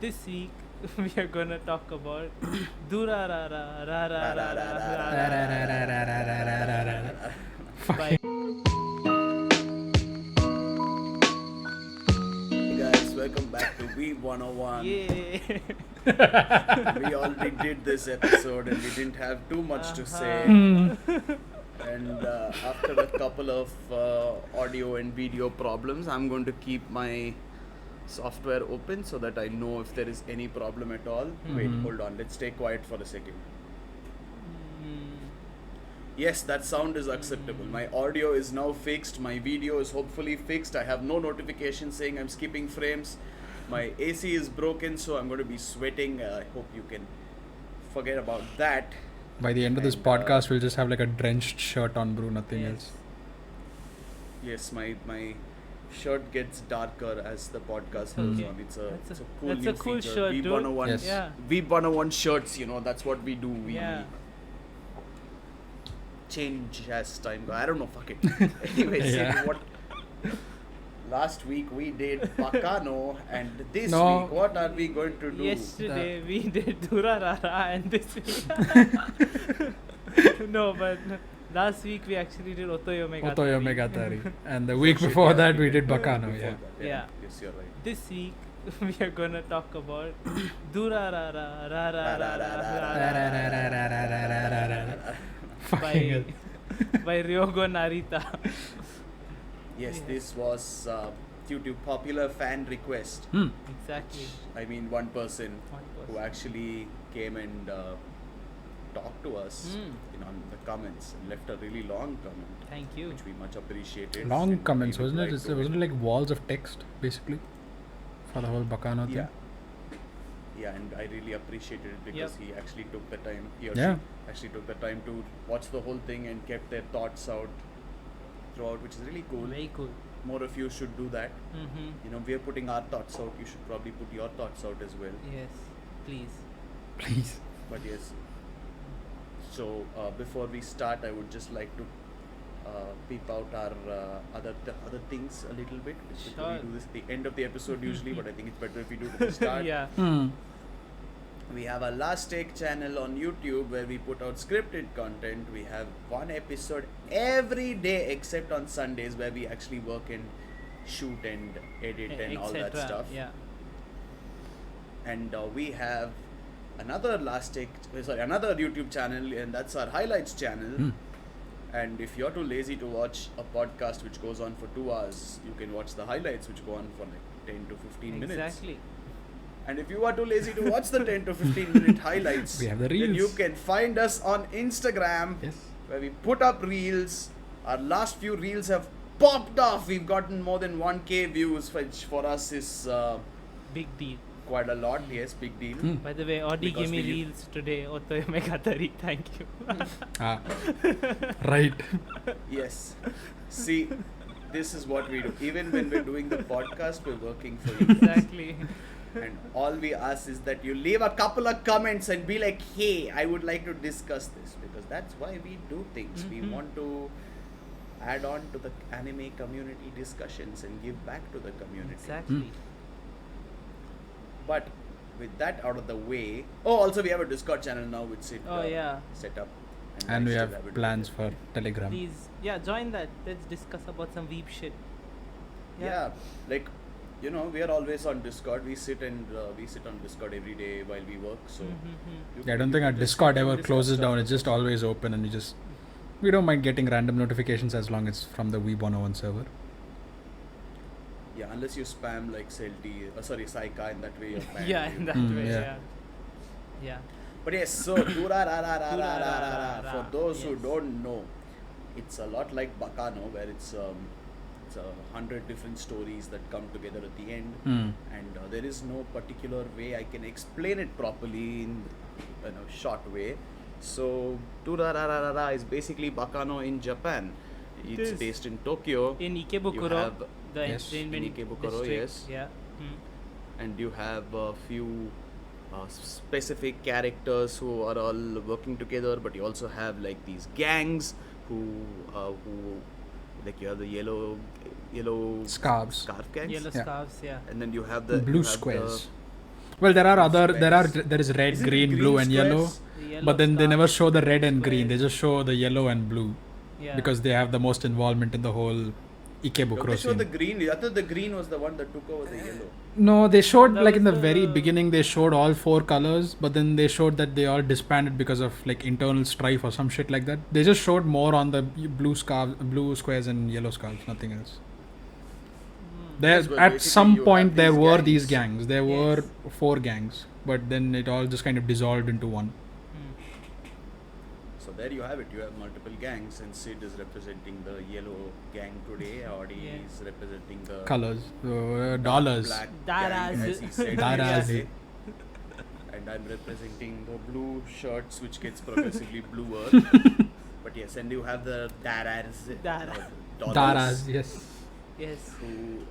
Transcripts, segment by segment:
This week we are gonna talk about Dura Ra Ra Ra Ra Ra Ra Ra by Hey guys, welcome back to We 101. Yay. We already did this episode and we didn't have too much to say. And after a couple of audio and video problems, I'm going to keep my software open so that I know if there is any problem at all. Wait, hold on. Let's stay quiet for a second. Yes, that sound is acceptable. My audio is now fixed. My video is hopefully fixed. I have no notification saying I'm skipping frames. My AC is broken, so I'm going to be sweating. I hope you can forget about that. By the end of this And, podcast, we'll just have like a drenched shirt on, bro. Nothing Yes. else. Yes, my shirt gets darker as the podcast goes Okay. on. It's a That's a- cool that's new a cool feature. shirt, dude. V101. Yes. Yeah. V101 shirts, that's what we do. We Yeah. change as time goes. I don't know, fuck it. Anyways, Yeah. what last week we did Bacano, and this No. week what are we going to do? Yesterday we did Dura Ra Ra and this week no, but last week we actually did Otoyome Gatari. Otoyome Gatari. And the week Shit, before yeah, that, we did before Bacano. Yeah. that, Yeah. Yes, you're right. This week we are gonna talk about Dura Ra Ra Ra Ra Ra Ra Fucking hell. by Ryogo Narita. Yes, Yeah. this was due to popular fan request. Exactly. I mean, one person One who person. actually came and talked to us in on the comments and left a really long comment, Thank you. which we much appreciated. Long And comments, we wasn't it? replied to Wasn't it like walls of text, basically? For the whole Bacano thing? Yeah. Yeah, and I really appreciated it because Yep. he actually took the time, he or Yeah. she actually took the time to watch the whole thing and kept their thoughts out throughout, which is really cool. Very cool. More of you should do that. Mm-hmm. We are putting our thoughts out. You should probably put your thoughts out as well. Yes, please. Please. But yes. So before we start, I would just like to peep out our other things a little bit. Sure. We do this at the end of the episode usually, but I think it's better if we do it at the start. Yeah. We have a Last Take channel on YouTube where we put out scripted content. We have one episode every day except on Sundays where we actually work and shoot and edit and all that etc. stuff. Yeah. And we have another another YouTube channel, and that's our highlights channel. And if you're too lazy to watch a podcast which goes on for 2 hours, you can watch the highlights which go on for like 10 to 15 minutes. Exactly. And if you are too lazy to watch the 10 to 15 minute highlights, We have the then you reels. can find us on Instagram Yes. where we put up reels. Our last few reels have popped off. We've gotten more than 1K views, which for us is Big deal. quite a lot. Yes, big deal. By the way, Audi Because gave me we- reels today. Otoyome Gatari. Thank you. Ah. Right. Yes. See, this is what we do. Even when we're doing the podcast, we're working for you. Exactly. And all we ask is that you leave a couple of comments and be like, hey, I would like to discuss this, because that's why we do things. We want to add on to the anime community discussions and give back to the community. Exactly. But with that out of the way, also we have a Discord channel now which it Oh, yeah. set up. And I we still have haven't plans opened for Telegram. Please, yeah, join that. Let's discuss about some weep shit. it. Yeah, like we are always on Discord. We sit on Discord every day while we work. So you Yeah, I can- don't you think our can just Discord ever discuss closes stuff. down. It's just always open, and we don't mind getting random notifications as long as it's from the Weeb101 server. Yeah, unless you spam like Saika, in that way you're banned. Yeah, in that way. yeah. Yeah. Yeah. But yes, so Dura Ra Ra Ra Ra Ra Ra Ra. For those who Yes. don't know, it's a lot like Bacano, where it's 100 different stories that come together at the end, and there is no particular way I can explain it properly in a short way. So Dura Ra Ra Ra Ra is basically Bacano in Japan. It's This- based in Tokyo. In You Ikebukuro, have- the Yes, in entertainment Ikebukuro, district. yes. Yeah. And you have a few specific characters who are all working together, but you also have like these gangs who like you have the yellow Scarves. scarf gangs, Yellow Yeah. scarves, yeah. and then you have the Blue you have squares. Well, there are Squares. there is red, Is it green, blue, and yellow. squares? The yellow But then they scarf, never show the red and green. squares. They just show the yellow and blue Yeah. because they have the most involvement in the whole No, Ikebukuro they showed the scene. green. I thought the green was the one that took over the yellow. No, they showed That like in the was very the- beginning they showed all 4 colors, but then they showed that they all disbanded because of like internal strife or some shit like that. They just showed more on the blue squares and yellow scarves, nothing else. Mm. There Yes, well, at basically some you point have there these were gangs. these gangs. There were Yes. 4 gangs, but then it all just kind of dissolved into one. Mm. So there you have it. You have multiple gangs, and Sid is representing the yellow gang today. Audi Yeah. is representing the Colors, dollars. black Daras. gang, as he said. Daras. yesterday. And I'm representing the blue shirts, which gets progressively bluer. But yes, and you have the Daras, Dara. Daras, yes. Yes. who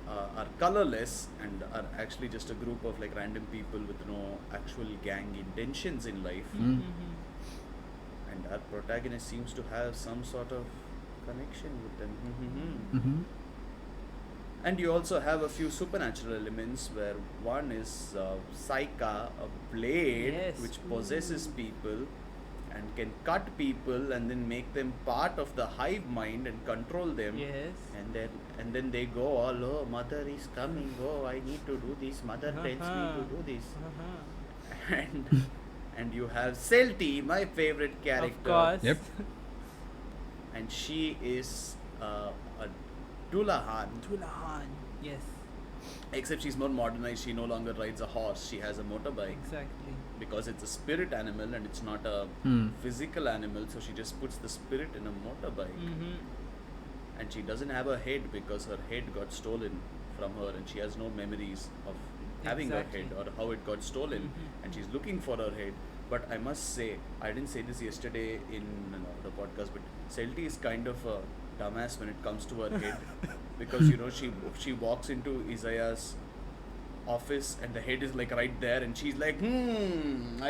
are colorless and are actually just a group of like random people with no actual gang intentions in life. Mm. Mhm. And our protagonist seems to have some sort of connection with them. Mm-hmm. And you also have a few supernatural elements where one is Psycha, a blade Yes. which possesses people and can cut people and then make them part of the hive mind and control them. Yes. And then they go all, oh, mother is coming, oh, I need to do this, mother tells me Uh-huh. to do this. Uh-huh. And you have Selty, my favorite character. Of course. Yep. And she is a Dullahan. Dullahan. Yes. Except she's more modernized. She no longer rides a horse. She has a motorbike Exactly. because it's a spirit animal and it's not a Hmm. physical animal. So she just puts the spirit in a motorbike. Mm-hmm. And she doesn't have a head because her head got stolen from her and she has no memories of having Exactly. her head or how it got stolen. Mhm. And she's looking for her head. But I must say, I didn't say this yesterday in the podcast, but Selty is kind of a dumbass when it comes to her head because she walks into Isaiah's office and the head is like right there and she's like,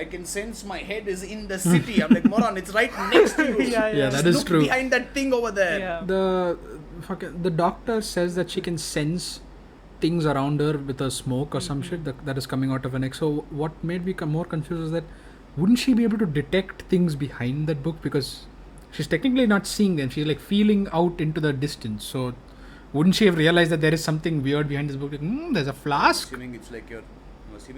I can sense my head is in the city. I'm like, moron, it's right next to you. Yeah, that Just is look true. behind that thing over there. Yeah. The doctor says that she can sense things around her with a smoke or some shit that is coming out of her neck. So what made me more confused is that wouldn't she be able to detect things behind that book, because she's technically not seeing them, she's like feeling out into the distance. So wouldn't she have realized that there is something weird behind this book? Like, there's a flask. I'm assuming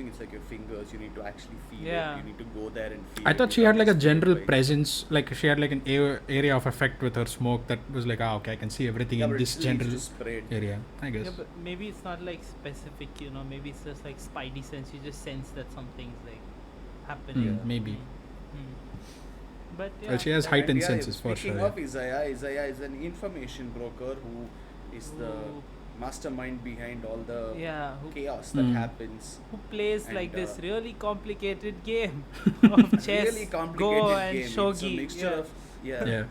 it's like your fingers. You need to actually feel Yeah. it. You need to go there and feel I it. thought You she can't had like a just feel it general by- presence, like she had like an area of effect with her smoke that was like, okay, I can see everything Yeah, in but this it still needs general to spread. area, I guess. Yeah, but maybe it's not like specific, maybe it's just like spidey sense. You just sense that something's like happening. Maybe. Mm. But yeah. Well, she has And heightened yeah, senses for speaking sure. of Isaiah is an information broker who is the Who- mastermind behind all the yeah, who chaos that Mm. happens. plays And, like this uh, really complicated game of chess, Really Go complicated and game. shogi. It's a mixture of Yeah.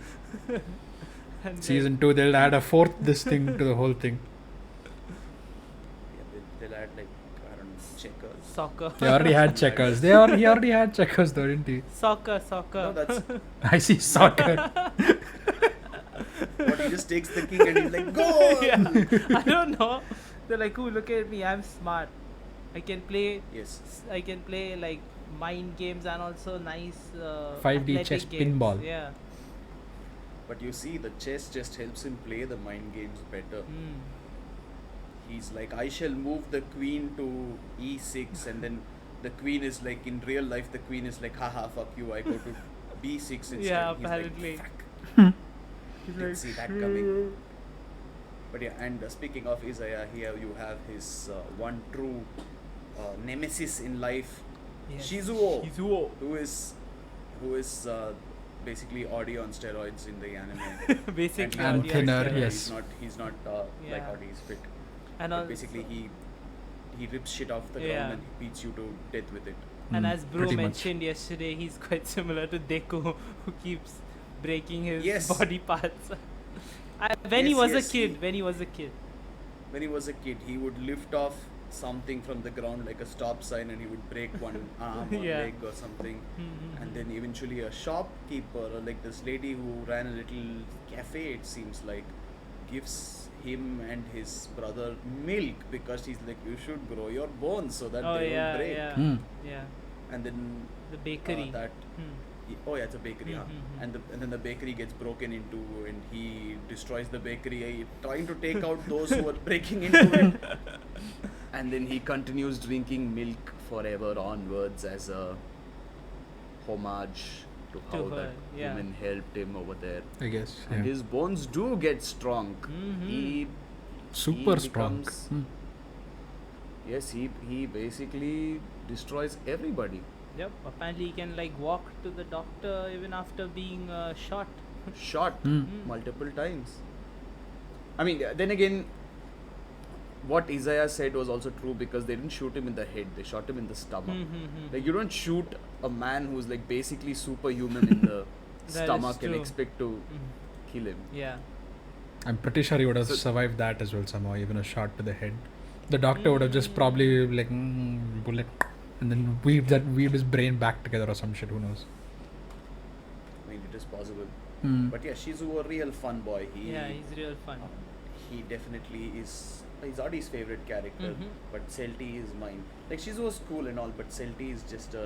And Season 2, they'll add a fourth this thing to the whole thing. they'll add like I don't know checkers. soccer. They already had checkers. He already had checkers though, didn't he? Soccer. No, that's I see soccer. what he just takes the king and he's like go. Yeah. I don't know. They're like, "Ooh, look at me! I'm smart. I can play. Yes. I can play like mind games and also nice 5D athletic chess games." pinball. Yeah. But you see, the chess just helps him play the mind games better. Mm. He's like, I shall move the queen to e6, and then the queen is like, in real life, the queen is like, haha, fuck you, I go to b6 instead. Yeah, He's apparently. Like, fuck, He's didn't like, see that coming. But yeah, and speaking of Isaiah, here you have his one true nemesis in life, Yes. Shizuo, Shizuo. who is basically Audi on steroids in the anime. Basically. And audio thinner, steroids. yes. He's not like Yeah. Audi, he's fit. And But also, basically he rips shit off the Yeah. ground and he beats you to death with it. and Mm, as Bro pretty much. mentioned yesterday, he's quite similar to Deku, who keeps breaking his Yes. body parts. When he Yes, was yes, a kid, he- when he was a kid. When he was a kid, he would lift off something from the ground like a stop sign and he would break one arm or Yeah. leg or something. Mhm. And then eventually a shopkeeper or like this lady who ran a little cafe, it seems like, gives him and his brother milk because she's like, you should grow your bones so that Oh they yeah, don't break. yeah, Hmm. yeah. And then The bakery. that oh yeah, it's a bakery, huh? Mhm. And then the bakery gets broken into, and he destroys the bakery, trying to take out those who are breaking into it. And then he continues drinking milk forever onwards as a homage to how To her, that yeah. woman helped him over there. I guess. And Yeah. his bones do get strong. Mhm. He Super he strong. becomes- Hmm. yes, he basically destroys everybody. Yep. Apparently, he can like walk to the doctor even after being shot. Shot Hmm. multiple times. I mean, then again, what Isaiah said was also true because they didn't shoot him in the head; they shot him in the stomach. Mhm. Like, you don't shoot a man who's like basically superhuman in the is stomach and true. expect to Mhm. kill him. Yeah. I'm pretty sure he would have So- survived that as well somehow, even a shot to the head. The doctor would have just probably like bullet, and then weave his brain back together or some shit. Who knows? I mean, it is possible. Hmm. But yeah, Shizu a real fun boy. Yeah, he's real fun. He definitely is. He's Audie's favorite character, Mhm. but Celti is mine. Like, Shizu was cool and all, but Celti is just a.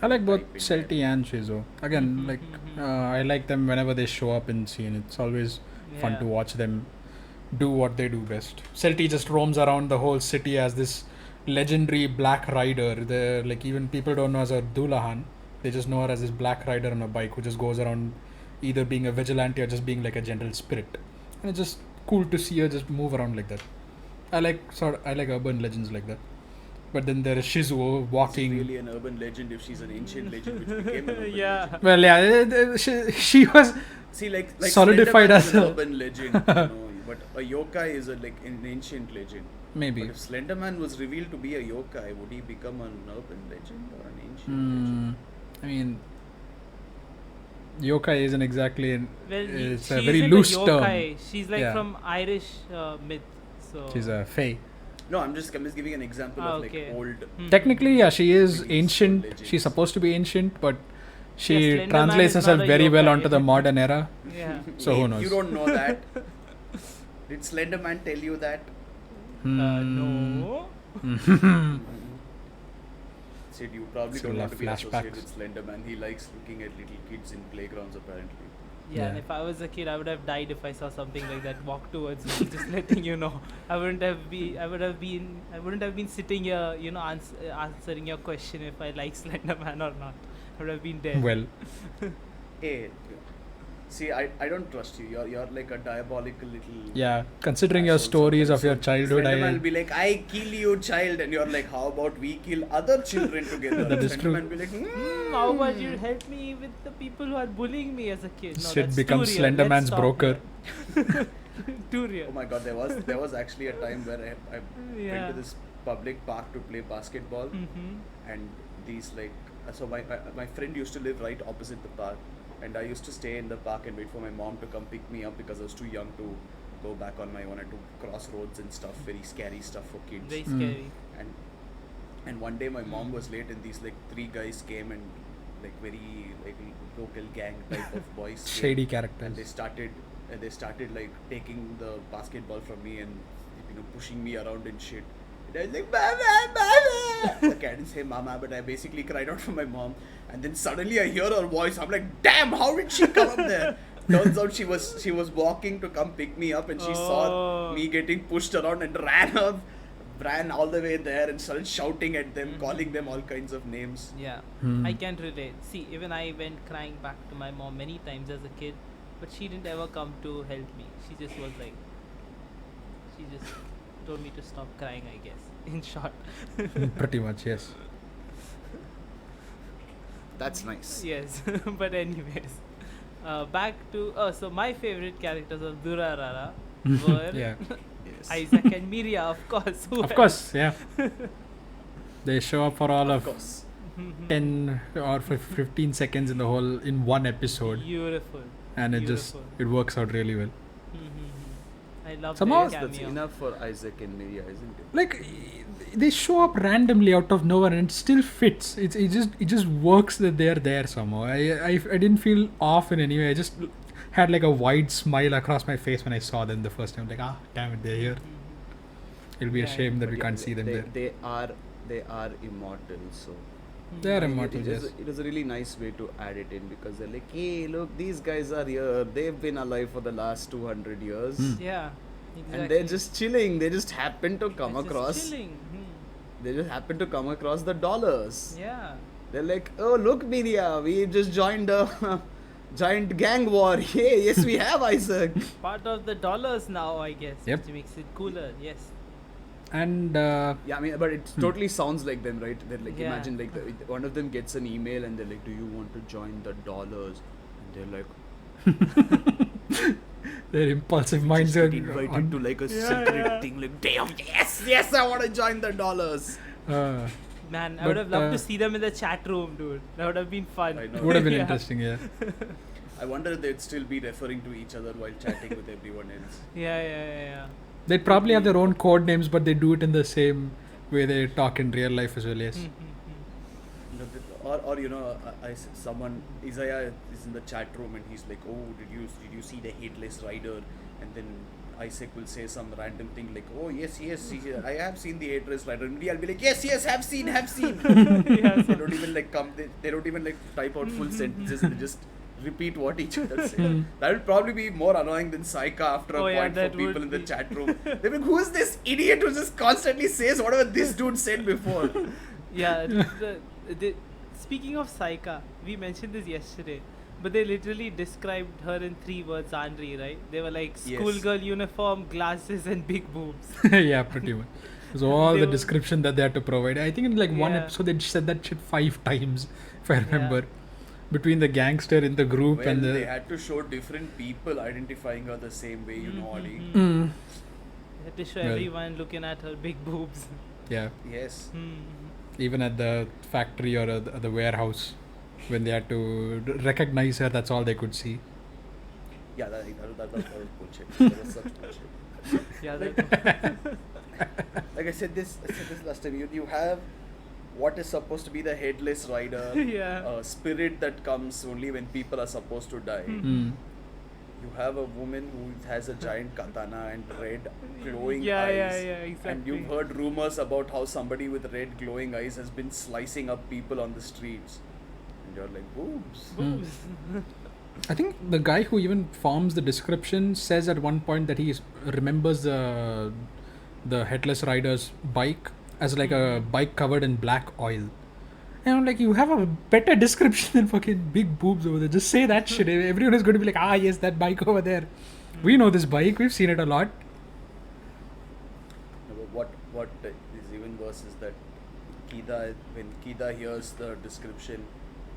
I like both different type in Celti and Shizu. Again, Mhm, like mhm. I like them whenever they show up in scene. It's always fun to Yeah. watch them do what they do best. Celti just roams around the whole city as this legendary black rider. The like even people don't know as a Dulahan. They just know her as this black rider on a bike who just goes around either being a vigilante or just being like a gentle spirit. And it's just cool to see her just move around like that. I like urban legends like that. But then there is Shizuo She's walking. really an urban legend if she's an ancient legend, which became an urban Yeah. legend. Well, yeah, she was See, like Solidified Slenderman as is an a- urban legend, you know, but a yokai is like an ancient legend. maybe. But if Slenderman was revealed to be a yokai, would he become an urban legend or an ancient Hmm. legend? I mean, yokai isn't exactly Well, it's she a very isn't loose a term. yokai. She's like Yeah. from Irish myth. So She's a fae. No, I'm just giving an example of like okay. old. Mhm. Technically, yeah, she is Really ancient. legends. She's supposed to be ancient, but she Yeah, Slender Man translates is herself not a very well yokai. onto the modern era. Yeah. So who If knows? You don't know that. Did Slenderman tell you that? No. Said you probably So don't la want to be associated flashbacks. with Slenderman. He likes looking at little kids in playgrounds apparently. Yeah, and Yeah. if I was a kid, I would have died if I saw something like that walk towards me. Just letting you know, I wouldn't have been sitting here, you know, answering your question if I like Slenderman or not. I would have been dead. Well, Hey, see, I don't trust you. You're like a diabolical little. yeah. Considering your asshole stories of your sometimes. childhood, Slenderman will I be like, I kill you, child, and you're like, how about we kill other children together? That is true. Slenderman will be like, How about you help me with the people who are bullying me as a kid? No, shit that's becomes too real. Let's Slenderman's stop broker. here. Too real. Oh my god, there was actually a time where I went Yeah. to this public park to play basketball, Mm-hmm. and these like so my friend used to live right opposite the park, and I used to stay in the park and wait for my mom to come pick me up because I was too young to go back on my own and to cross roads and stuff, very scary stuff for kids. Very Mm. scary. And one day my mom was late and these like three guys came and like very like local gang type of boys came, Shady and characters. they started like taking the basketball from me and pushing me around and shit. And I was like, Mama, Mama! Like, I didn't say Mama, but I basically cried out for my mom. And then suddenly I hear her voice. I'm like, damn, how did she come up there? Turns out she was walking to come pick me up, and she saw Oh. me getting pushed around and ran all the way there and started shouting at them, calling them all kinds of names. Yeah, Hmm. I can relate. See, even I went crying back to my mom many times as a kid, but she didn't ever come to help me. She just was like, she just told me to stop crying, I guess, in short. Pretty much, yes. That's nice. Yes, but anyways, back to, so my favorite characters of Durarara were Yeah. Yes. Isaac and Miria, of course. Who Of else? course, yeah. They show up for all Of of course. 10 or 15 seconds in one episode, Beautiful. and it Beautiful. works out really well. I love Somehow- their That's cameo. enough for Isaac and Miria, isn't it? Like they show up randomly out of nowhere and it still fits. It just works that they're there somehow. I didn't feel off in any way. I just had like a wide smile across my face when I saw them the first time. Like, damn it, they're here. It'll be a Yeah, shame that But we yeah, can't see them there. They are immortal, so They are I think immortal, it yes. is a really nice way to add it in, because they're like, hey, look, these guys are here. They've been alive for the last 200 years. Yeah, exactly. And they're just chilling. They just happen to come It's just across. chilling. They just happen to come across the dollars. Yeah. They're like, oh, look, Media, we just joined a giant gang war. Hey, yes, we have, Isaac. Part of the dollars now, I guess. Yep. Which makes it cooler. Yes. And Yeah, I mean, but it totally sounds like them, right? They're like, Yeah. imagine like one of them gets an email and they're like, do you want to join the dollars? And they're like, their impulsive just minds get are invited to like a secret thing. Like, damn, yes, I want to join the dollars. Man, I But, would have loved uh, to see them in the chat room, dude. That would have been fun. I know. would have been Yeah. interesting, yeah. I wonder if they'd still be referring to each other while chatting with everyone else. Yeah. They'd probably have their own code names, but they do it in the same way they talk in real life as well, yes. Hmm. You know, or you know, someone Isaiah is in the chat room and he's like, oh, did you see the Headless Rider? And then Isaac will say some random thing like, oh yes, I have seen the Headless Rider. And I'll be like, yes, have seen. Yeah, They don't even like they don't even like type out full sentences. They just repeat what each other say. That would probably be more annoying than Saika after a Oh, yeah, point for that people would in the be. chat room. They're like, who is this idiot who just constantly says whatever this dude said before? Yeah. Speaking of Saika, we mentioned this yesterday, but they literally described her in 3 words, Andri, right? They were like Yes. schoolgirl uniform, glasses, and big boobs. Yeah, pretty much. So all They the were- description that they had to provide. I think in like one Yeah. episode they said that shit 5 times, if I Yeah. remember. Between the gangster in the group Well, and the they had to show different people identifying her the same way, you know, Adi. Mm, They had to show Well. everyone looking at her big boobs. yeah, Yes. even at the factory or the warehouse, when they had to recognize her, that's all they could see. Yeah, that was bullshit. That was such bullshit. Yeah, Like- that, Like I said this last time. You have what is supposed to be the Headless Rider, Yeah. a spirit that comes only when people are supposed to die. Mm. You have a woman who has a giant katana and red glowing Yeah, eyes. yeah, exactly. And you've heard rumors about how somebody with red glowing eyes has been slicing up people on the streets. And you're like, boobs. boobs. I think the guy who even forms the description says at one point that he remembers the Headless Rider's bike as like a bike covered in black oil. And I'm like, you have a better description than fucking big boobs over there. Just say that shit. Everyone is going to be like, yes, that bike over there. We know this bike. We've seen it a lot. No, but what is even worse is that when Kida hears the description,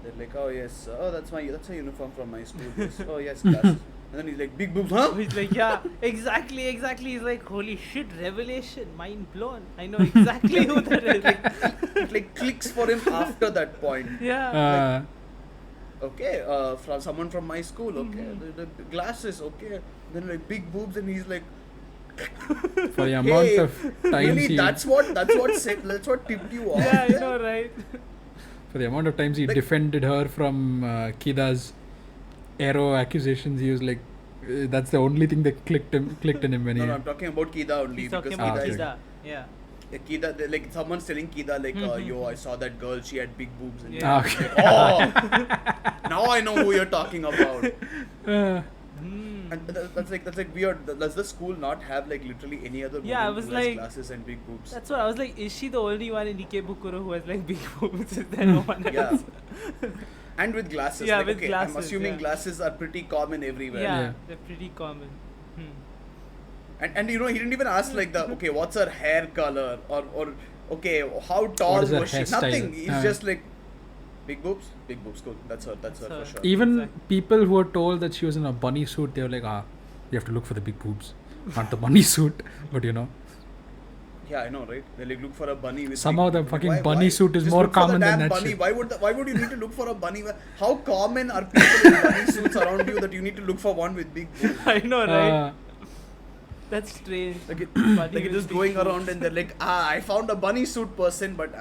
they're like, oh yes, that's a uniform from my school. Yes. Oh yes, glasses. And then he's like, big boobs, huh? He's like, yeah, exactly. He's like, holy shit, revelation, mind blown. I know exactly who that is. It like clicks for him after that point. Yeah. Okay, from someone from my school. Okay, the glasses. Okay, then like big boobs, and he's like, For the amount hey, of times really? he, That's what tipped you off. Yeah, I know, right? for the amount of times he Like- defended her from Kida's arrow accusations, he was like, that's the only thing that clicked in him when No, he. I'm talking about Kida only He's because talking Ah, about okay. Kida. Yeah. Kida, like someone's telling Kida like, yo, I saw that girl, she had big boobs. And Yeah. Kida's like, oh, now I know who you're talking about. And that's like weird. Does the school not have like literally any other woman Yeah, I was who like- has glasses and big boobs? That's what I was like. Is she the only one in Ikebukuro who has like big boobs? Is there no one Yeah. else? And with glasses. Yeah, like, with okay, glasses, I'm assuming yeah. glasses are pretty common everywhere. Yeah, Yeah. they're pretty common. And you know, he didn't even ask like okay, what's her hair color or okay, how tall What is her was she? hairstyle? Nothing. He's just like big boobs, cool. That's her That's for her. sure. Even Exactly. people who were told that she was in a bunny suit, they were like, you have to look for the big boobs, not the bunny suit. But you know, Yeah, I know, right? They like look for a bunny with Somehow big- the fucking why- bunny suit is Just more look for the common than damn that bunny. shit. Why would you need to look for a bunny? How common are people in bunny suits around you that you need to look for one with big boobs? I know, right? uh, That's strange. Like it, Bunny like it with just big going boobs. around and they're like, I found a bunny suit person, but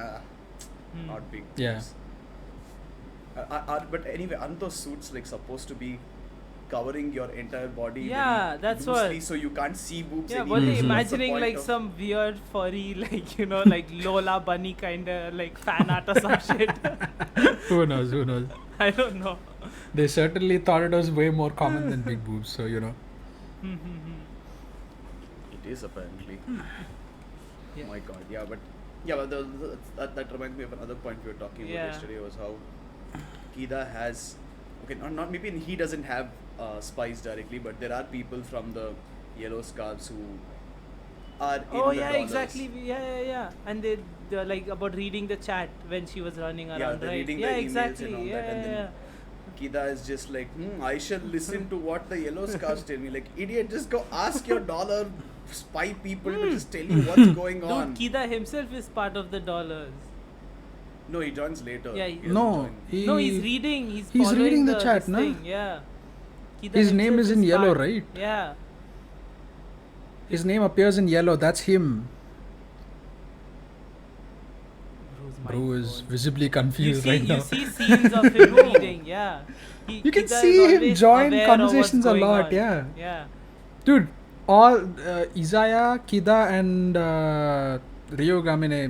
not big boobs. Yeah. But anyway, aren't those suits like supposed to be covering your entire body. Yeah, very that's loosely, what- so you can't see boobs. Yeah, anymore. were they So what's the imagining point like of- some weird furry, like, you know, like Lola Bunny kind of like fan art or some shit? Who knows? Who knows? I don't know. They certainly thought it was way more common than big boobs. So you know. It is apparently. Yeah. Oh my god, yeah, but that reminds me of another point we were talking about Yeah. yesterday, was how Kida has, okay, not maybe he doesn't have spies directly, but there are people from the Yellow Scarves who are in Oh the yeah, dollars. exactly. Yeah. And they're like about reading the chat when she was running around, Yeah, they're right? reading Yeah, the emails exactly. and all Yeah, that, and then Kida is just like, I shall listen to what the Yellow Scarves tell me. Like, idiot, just go ask your dollar spy people to just tell you what's going Dude, on. Kida himself is part of the dollars. No, he joins later. Yeah, He doesn't No, join. No, he's reading. He's He's following reading the chat, this na? thing, yeah. Kida His name himself is in yellow, part. right? Yeah. His name appears in yellow. That's him. Bro's Bro mind is blown. visibly confused you right now. see scenes of him reading, yeah. You can Kida is see him always join aware of what's conversations a going lot, on. yeah. Yeah. Dude, all Izaya, Kida, and Ryogamine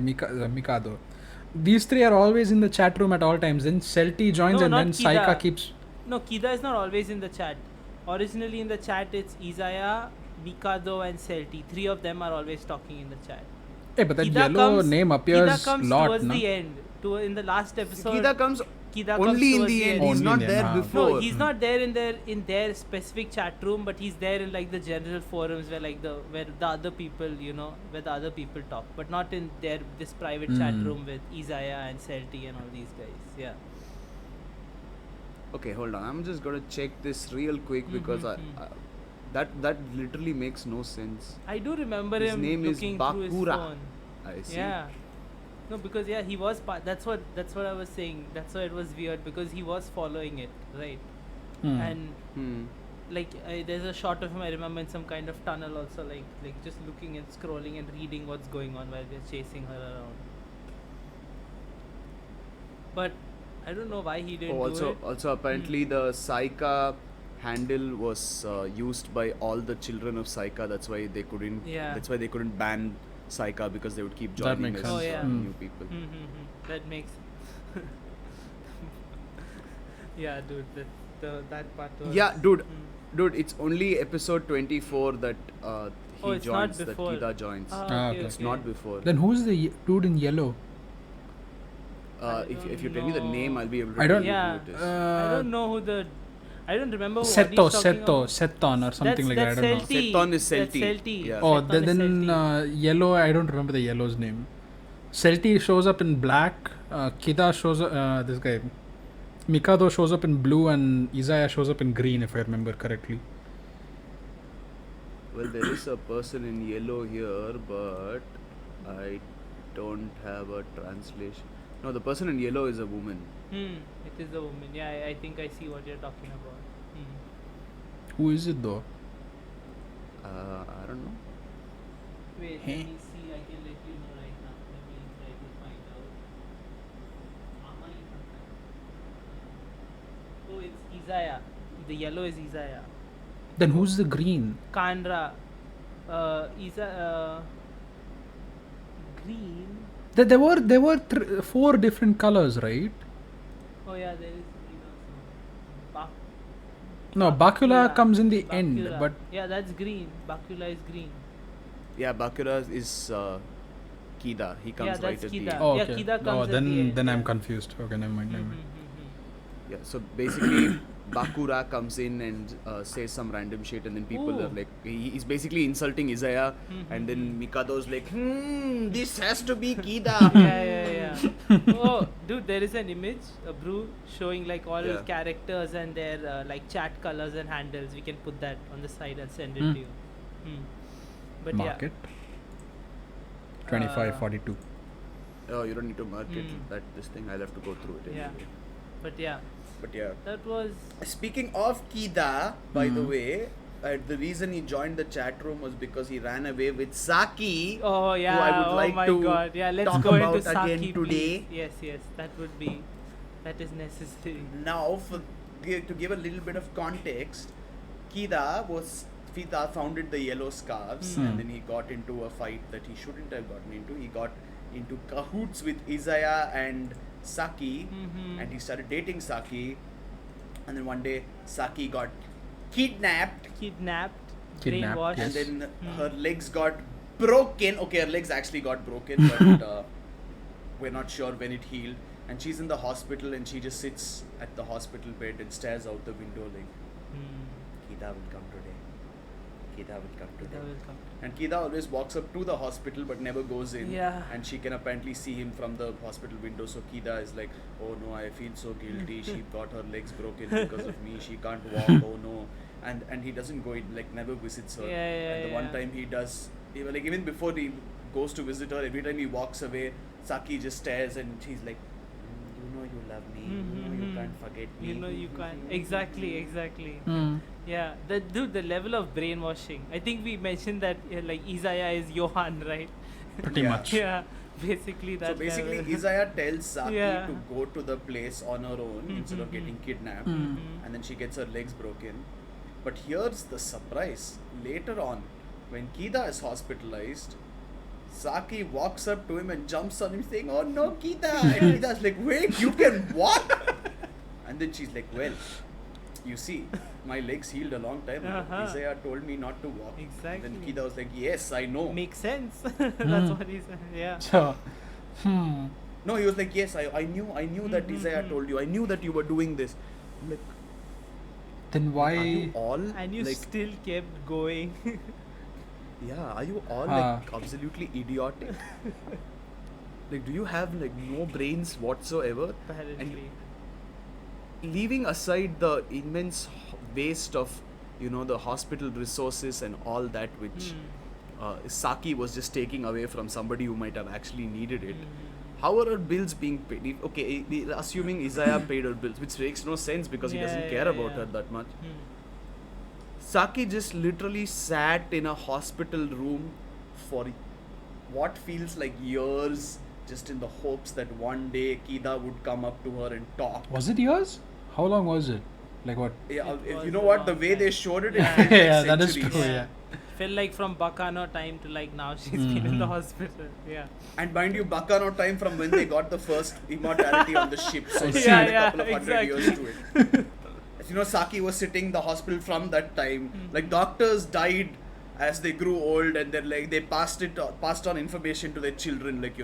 Mikado. These three are always in the chat room at all times. Then Celti joins No, and not then Kida. Saika keeps. No, Kida is not always in the chat. Originally in the chat, it's Izaya, Mikado, and Celti. Three of them are always talking in the chat. Hey, but that Kida yellow comes- name Kida appears comes lot, towards na? the end. In the last episode, Kida comes Kida comes only in towards the end. end. He's Only not in the there end, before. No, he's not there in their specific chat room, but he's there in like the general forums where where the other people, you know, where the other people talk, but not in this private chat room with Izaya and Celti and all these guys. Yeah. Okay, hold on. I'm just gonna check this real quick because Mhm. that literally makes no sense. I do remember His him name is looking through his Bakura. phone. I see. Yeah. No, because yeah, he was part. That's what I was saying. That's why it was weird because he was following it, right? Hmm. And like there's a shot of him I remember in some kind of tunnel also, like just looking and scrolling and reading what's going on while they're chasing her around. But I don't know why he didn't do it. Also apparently the Saika handle was used by all the children of Saika. That's why they couldn't. Yeah. That's why they couldn't ban Saika, because they would keep That joining makes as sense. Oh, yeah. new people. That makes yeah, dude, that part was Yeah, dude. Mm. Dude, it's only episode 24 that he Oh, it's not joins, that before. Kida joins. Ah, okay. It's not before. Then who's the dude in yellow? I If you don't tell me the name, know. I'll be able to I tell don't- you Yeah. who it is. I don't know who the I don't remember what Seto, he's talking about. Seton or something like that. I That's don't know. Celti. Seton is That's Celti. Celti. Yeah. Oh, Seton is then Celti. yellow. I don't remember the yellow's name. Celti shows up in black. Kida shows up. This guy, Mikado shows up in blue, and Izaya shows up in green, if I remember correctly. Well, there is a person in yellow here, but I don't have a translation. No, the person in yellow is a woman. It is a woman. Yeah, I think I see what you're talking about. Who is it though? I don't know. Wait, Hey. let me see. I can let you know right now. Let me try to find out. Oh, it's Izaya. The yellow is Izaya. Then who's the green? Kanra. Green. There were 4 different colors, right? Oh yeah, there is green also. No, Bakula comes in the end, Bakura. but Yeah, that's green. Bakula is green. Yeah, Bakura is Kida. He comes Yeah, right that's at the Kida. end. oh, Yeah, okay. Kida comes Oh, at then the end, I'm yeah. confused. Okay, never mind. Yeah, so basically Bakura comes in and says some random shit, and then people Ooh. are like, he's basically insulting Izaya, and then Mikado's like, this has to be Kida. Yeah. Oh, dude, there is an image, a brew showing like all his Yeah. characters and their like chat colors and handles. We can put that on the side and send it Hmm. to you. But Market. yeah. 2542. Oh, you don't need to mark it, Hmm. this thing. I'll have to go through it Yeah. anyway. But yeah, But yeah. that was. Speaking of Kida, by the way, the reason he joined the chat room was because he ran away with Saki. Oh yeah. who I would like oh my to god. Yeah, let's talk go about into again Saki today. please. Yes, that is necessary. Now, to give a little bit of context, Keeda founded the yellow scarves, Hmm. and then he got into a fight that he shouldn't have gotten into. He got into cahoots with Izaya and Saki, Mhm. and he started dating Saki. And then one day, Saki got kidnapped, Kidnapped, Kidnapped, brainwashed. yes. and then Hmm. her legs got broken. Okay, her legs actually got broken, but we're not sure when it healed. And she's in the hospital, and she just sits at the hospital bed and stares out the window like, Hmm. Keeda will come today. Keeda will come today. That will come. And Keeda always walks up to the hospital but never goes in. Yeah. And she can apparently see him from the hospital window. So Keeda is like, oh no, I feel so guilty. She got her legs broken because of me. She can't walk. Oh no. And he doesn't go in, like never visits her. And the one time he does, even before he goes to visit her, every time he walks away, Saki just stares and she's like, you know you love me. You know you Mhm. can't forget me. You know you can't. Exactly. Hmm. Yeah, the level of brainwashing. I think we mentioned that like Izaya is Johan, right? Pretty Yeah. much. Yeah, basically that. So basically, level. Izaya tells Saki Yeah. to go to the place on her own instead of Mhm. getting kidnapped, Mm. Mhm. and then she gets her legs broken. But here's the surprise. Later on, when Keeda is hospitalized, Saki walks up to him and jumps on him saying, "Oh no, Keeda!" And Keeda's like, "Wait, you can walk?" And then she's like, "Well, you see, my legs healed a long time ago. Uh-huh. Isaiah told me not to walk." And then Exactly. Keeda was like, "Yes, I know." Makes sense. That's Hmm. what he said. Yeah. So, hmm. No, he was like, "Yes, I knew that Isaiah Mhm. told you. I knew that you were doing this." I'm like, Then why? are you all And you like, still kept going. yeah, are you all Ah. like absolutely idiotic? Like, do you have like no brains whatsoever? Apparently. Leaving aside the immense waste of, the hospital resources and all that, which Hmm. Saki was just taking away from somebody who might have actually needed it. Hmm. How are her bills being paid? Okay, assuming Isaiah paid her bills, which makes no sense because he doesn't care about her that much. Hmm. Saki just literally sat in a hospital room for what feels like years, just in the hopes that one day Keeda would come up to her and talk. Was it yours? How long was it? Like what? Yeah, It you was know a what? The long way time. they showed it, Yeah. it felt like Yeah, that is centuries. true. Yeah. Felt like from Bakano time to like now she's been in the Mhm. hospital. Yeah. And mind you, Bakano time from when they got the first immortality on the ship, so she Yeah, had a yeah, couple of hundred years to it. As you know, Saki was sitting in the hospital from that time. Like doctors died as they grew old, and then like they passed on information to their children, like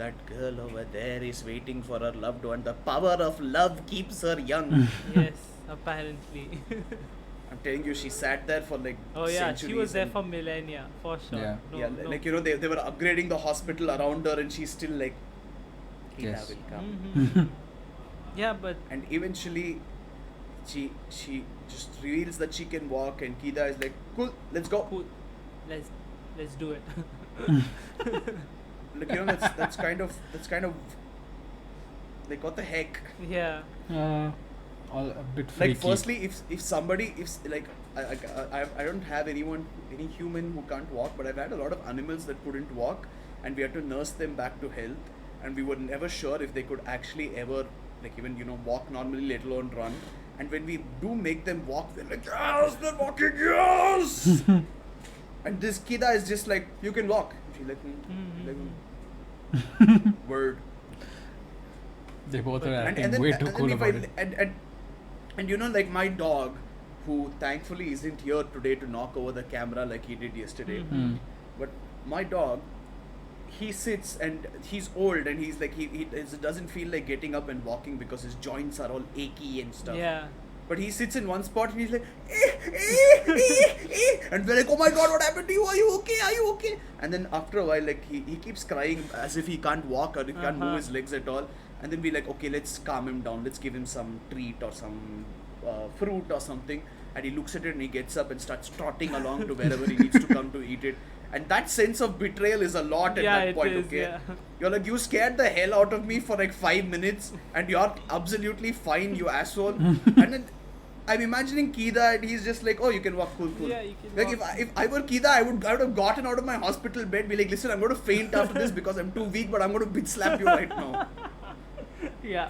that girl over there is waiting for her loved one. The power of love keeps her young. Yes, apparently. I'm telling you, she sat there for like Oh yeah, centuries. she was there and- for millennia, for sure. Yeah. No, yeah, no. like they were upgrading the hospital around her, and she's still like, Keeda Yes. will come. Mhm. Yeah, but And eventually, she just reveals that she can walk, and Keeda is like, "Cool, let's go." cool. Let's do it. Like that's kind of like, what the heck? Yeah. All a bit freaky. Like, firstly, if somebody, if like I don't have any human who can't walk, but I've had a lot of animals that couldn't walk, and we had to nurse them back to health, and we were never sure if they could actually ever like even walk normally, let alone run. And when we do make them walk, they're like, "Yes, they're walking, yes!" And this Keeda is just like, "You can walk." She's like, "Word." They both are And acting way too cool about it. And like my dog, who thankfully isn't here today to knock over the camera like he did yesterday. Mhm. Hmm. But my dog, he sits and he's old, and he's like he doesn't feel like getting up and walking because his joints are all achy and stuff. Yeah. But he sits in one spot and he's like, and we're like, "Oh my god, what happened to you? Are you okay? Are you okay?" And then after a while, like he keeps crying as if he can't walk or he can't move his legs at all. And then we're like, "Okay, let's calm him down. Let's give him some treat or some fruit or something." And he looks at it and he gets up and starts trotting along to wherever he needs to come to eat it. And that sense of betrayal is a lot at Yeah, that it point, is, okay? yeah. You're like, you scared the hell out of me for like 5 minutes and you're absolutely fine, you asshole. And then I'm imagining Keeda and he's just like, "Oh, you can walk, cool. Yeah, you can Like walk. if I were Keeda, I would have gotten out of my hospital bed, be like, "Listen, I'm going to faint after this because I'm too weak, but I'm going to bitch slap you right now." Yeah.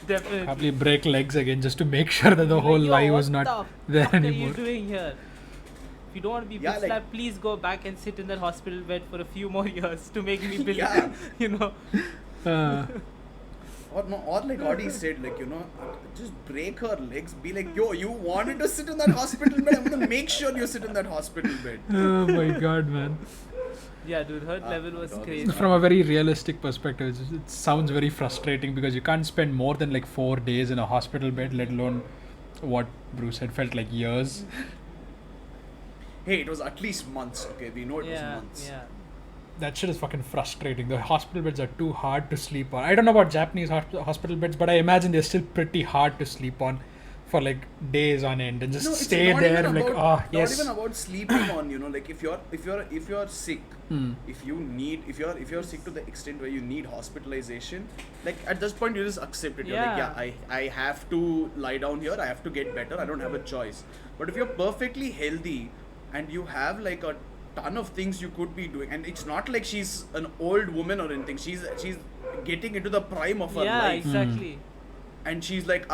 Definitely. Probably break legs again just to make sure that the Like, whole yo, lie what was not the there fuck are you anymore. doing here? If you don't want to be Yeah, bitch like- slapped, please go back and sit in that hospital bed for a few more years to make me believe. Yeah. You know. Uh, Or no, or like Audie said, like, just break her legs. Be like, yo, you wanted to sit in that hospital bed. I'm gonna make sure you sit in that hospital bed. oh my god, man. Yeah, dude, her level was dog is crazy. From a very realistic perspective, it sounds very frustrating because you can't spend more than like 4 days in a hospital bed, let alone what Bruce had felt like years. Hey, it was at least months. Okay, we know it was Yeah, months. yeah. That shit is fucking frustrating. The hospital beds are too hard to sleep on. I don't know about Japanese hospital beds, but I imagine they're still pretty hard to sleep on for like days on end and just No, it's stay not there even like, about, yes. Not even about sleeping on. Like if you're sick, Hmm. if you're sick to the extent where you need hospitalization, like at this point you just accept it. You're like, Yeah. yeah, I have to lie down here. I have to get better. I don't have a choice. But if you're perfectly healthy and you have like a ton of things you could be doing, and it's not like she's an old woman or anything. She's getting into the prime of her Yeah, life, exactly. and she's like,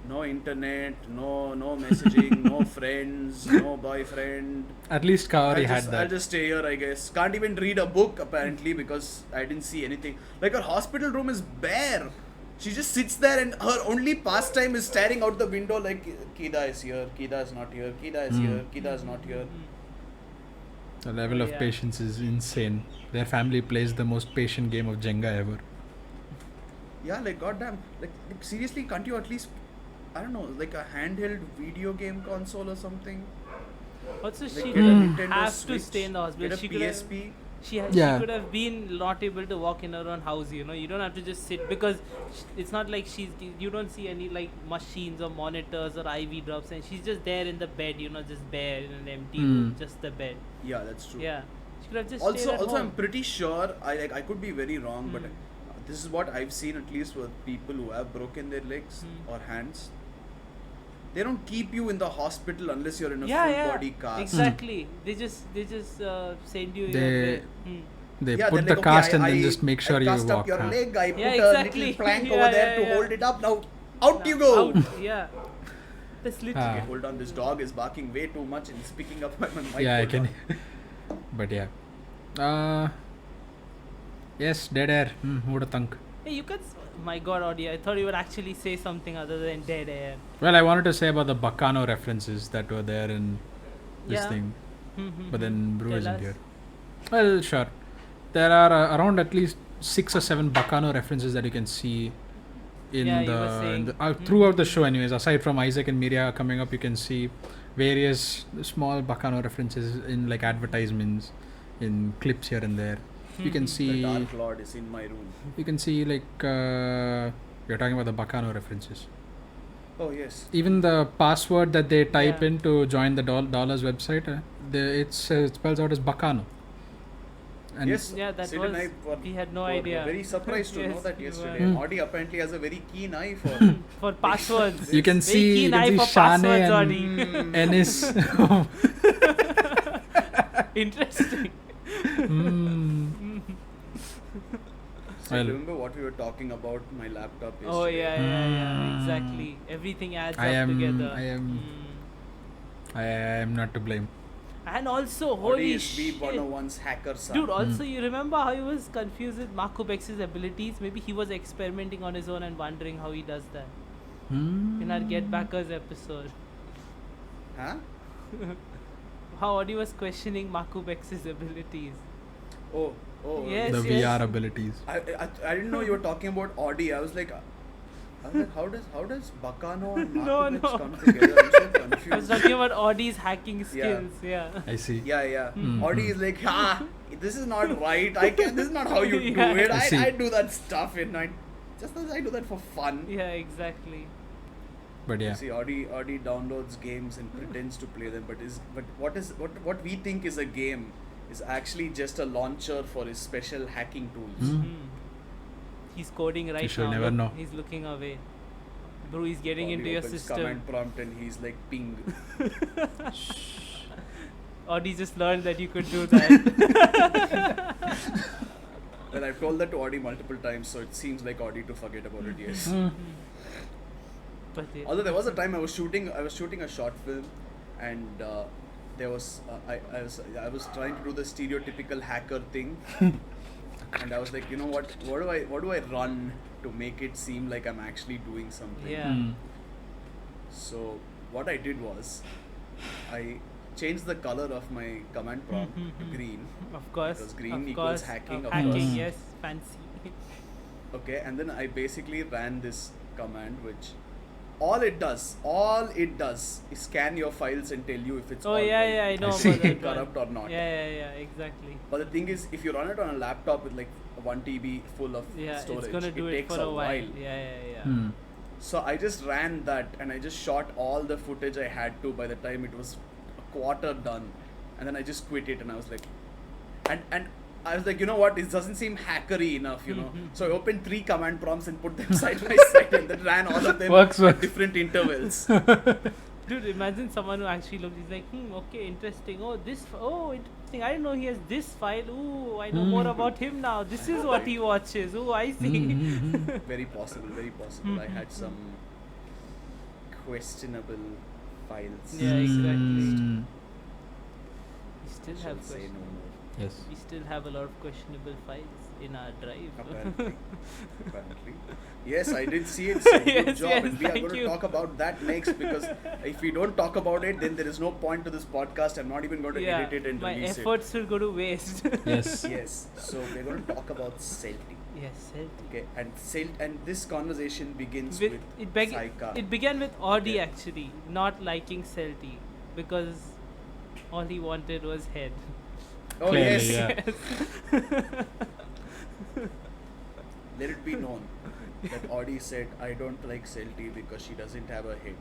no internet, no messaging, no friends, no boyfriend. At least Kaori had I'll that. just stay here, I guess. Can't even read a book apparently because I didn't see anything. Like her hospital room is bare. She just sits there and her only pastime is staring out the window like Kida is here, Kida is not here, Kida is here, Kida is not here. The level of Yeah. patience is insane. Their family plays the most patient game of Jenga ever. Yeah, like goddamn, like seriously, can't you at least, I don't know, like a handheld video game console or something? Also, Like she get a didn't Nintendo have to Switch, stay in the hospital. Get a She could have, PSP. she Yeah. could have been not able to walk in her own house. You don't have to just sit because it's not like you don't see any like machines or monitors or IV drops, and she's just there in the bed. Just bare in an empty room, just the bed. Yeah, that's true. Yeah, she could have just Also, stayed at I'm home. pretty sure I could be very wrong, but this is what I've seen at least with people who have broken their legs or hands. They don't keep you in the hospital unless you're in a full body cast. Exactly. They just send you. They- They Yeah, put they're the like, cast okay, and I then just make sure you cast walk. up your huh? leg. I put Yeah, a exactly. little plank Yeah, over there yeah, to yeah. hold it up. Now, out you go. Out, yeah. That's literally. Ah. Okay, hold on. This dog is barking way too much and it's picking up my mic. Yeah, I Hold can. on. But yeah. Yes, dead air. Who'd have thunk? Hey, you could. My God, Audie, I thought you would actually say something other than dead air. Well, I wanted to say about the Bacano references that were there in this Yeah. thing, but then Brew Tell isn't us. here. Well, sure. There are around at least 6 or 7 Bacano references that you can see in Yeah, you were the, saying. throughout the show. Anyways, aside from Isaac and Miria coming up, you can see various small Bacano references in like advertisements, in clips here and there. You can The see. Dark Lord is in my room. You can see like we're talking about the Bacano references. Oh, yes. Even the password that they type Yeah. in to join the Dollars website, it spells out as Bacano. And Yes, Yeah, that Sid was. and I were, We had no were idea. very surprised to know Yes, that we yesterday. were. Hmm. Audie apparently has a very keen eye for. For passwords. You can Very see, keen eye for Shane passwords, and Audie. Ennis. Interesting. So Well- remember what we were talking about my laptop yesterday? Oh yeah, exactly. Everything adds I up am- together. I am- I am not to blame. And also, Audie holy is shit. B101's hacker son. Dude, also you remember how he was confused with Makubex's abilities? Maybe he was experimenting on his own and wondering how he does that. In our Get Backers episode. Huh? How Audie was questioning Makubex's abilities. Oh. Yes, The yes. VR abilities. I didn't know you were talking about Audie. I was like, how does Bacano and No, Markovitz no. come together? I'm so I was confused. talking about Audie's hacking skills, yeah. I see. Yeah. Mm. Audie is like, this is not right. This is not how you do Yeah. it. I see. I do that stuff and just as I do that for fun. Yeah, exactly. But yeah. See, Audie downloads games and pretends to play them, but what we think is a game is actually just a launcher for his special hacking tools. Mm. He's coding right shall now. never look, know. He's looking away. Bro, he's getting Audie into your opens system. command prompt and he's like ping. Audie just learned that you could do that. Well, I've told that to Audi multiple times, so it seems like Audi to forget about it. Yes. But yeah. Although there was a time I was shooting a short film, and there was I was trying to do the stereotypical hacker thing, and I was like, you know what do I run to make it seem like I'm actually doing something? Yeah. So what I did was, I changed the color of my command prompt to green. Of course. Because green of equals course, hacking, of hacking, course. yes, fancy. Okay, and then I basically ran this command, which all it does is scan your files and tell you if it's Oh all yeah, right, yeah, I know see. about that one. corrupt or not. Yeah, exactly. But the thing is, if you run it on a laptop with like 1 TB full of Yeah, storage, it's gonna do it takes for a while. while. Yeah. Hmm. So I just ran that, and I just shot all the footage I had to. By the time it was a quarter done, and then I just quit it, and I was like, and I was like, you know what? This doesn't seem hackery enough, you know. So I opened 3 command prompts and put them side by side, and then ran all of them Works. at different intervals. Dude, imagine someone who actually looks. He's like, okay, interesting. Oh, interesting. I didn't know he has this file. Ooh, I know more about him now. This is what he watches. Ooh, I see. Very possible, very possible. I had some questionable files. Yeah, exactly. Hmm. We still Shall have say no more. Yes. We still have a lot of questionable files in our drive. Apparently. Yes, I did see it. So good Yes, job. yes, And we are thank going to you. talk about that next, because if we don't talk about it, then there is no point to this podcast. I'm not even going to Yeah, edit it and my release efforts will go to waste. Yes. it. Yes. So we're going to talk about Celtic. Yes, Celtic. Okay, and this conversation begins with Saika. It began with Audi Okay. actually not liking Celtic because all he wanted was head. Oh Clearly, yes. yeah. Let it be known that Audi said, I don't like Celtic because she doesn't have a head.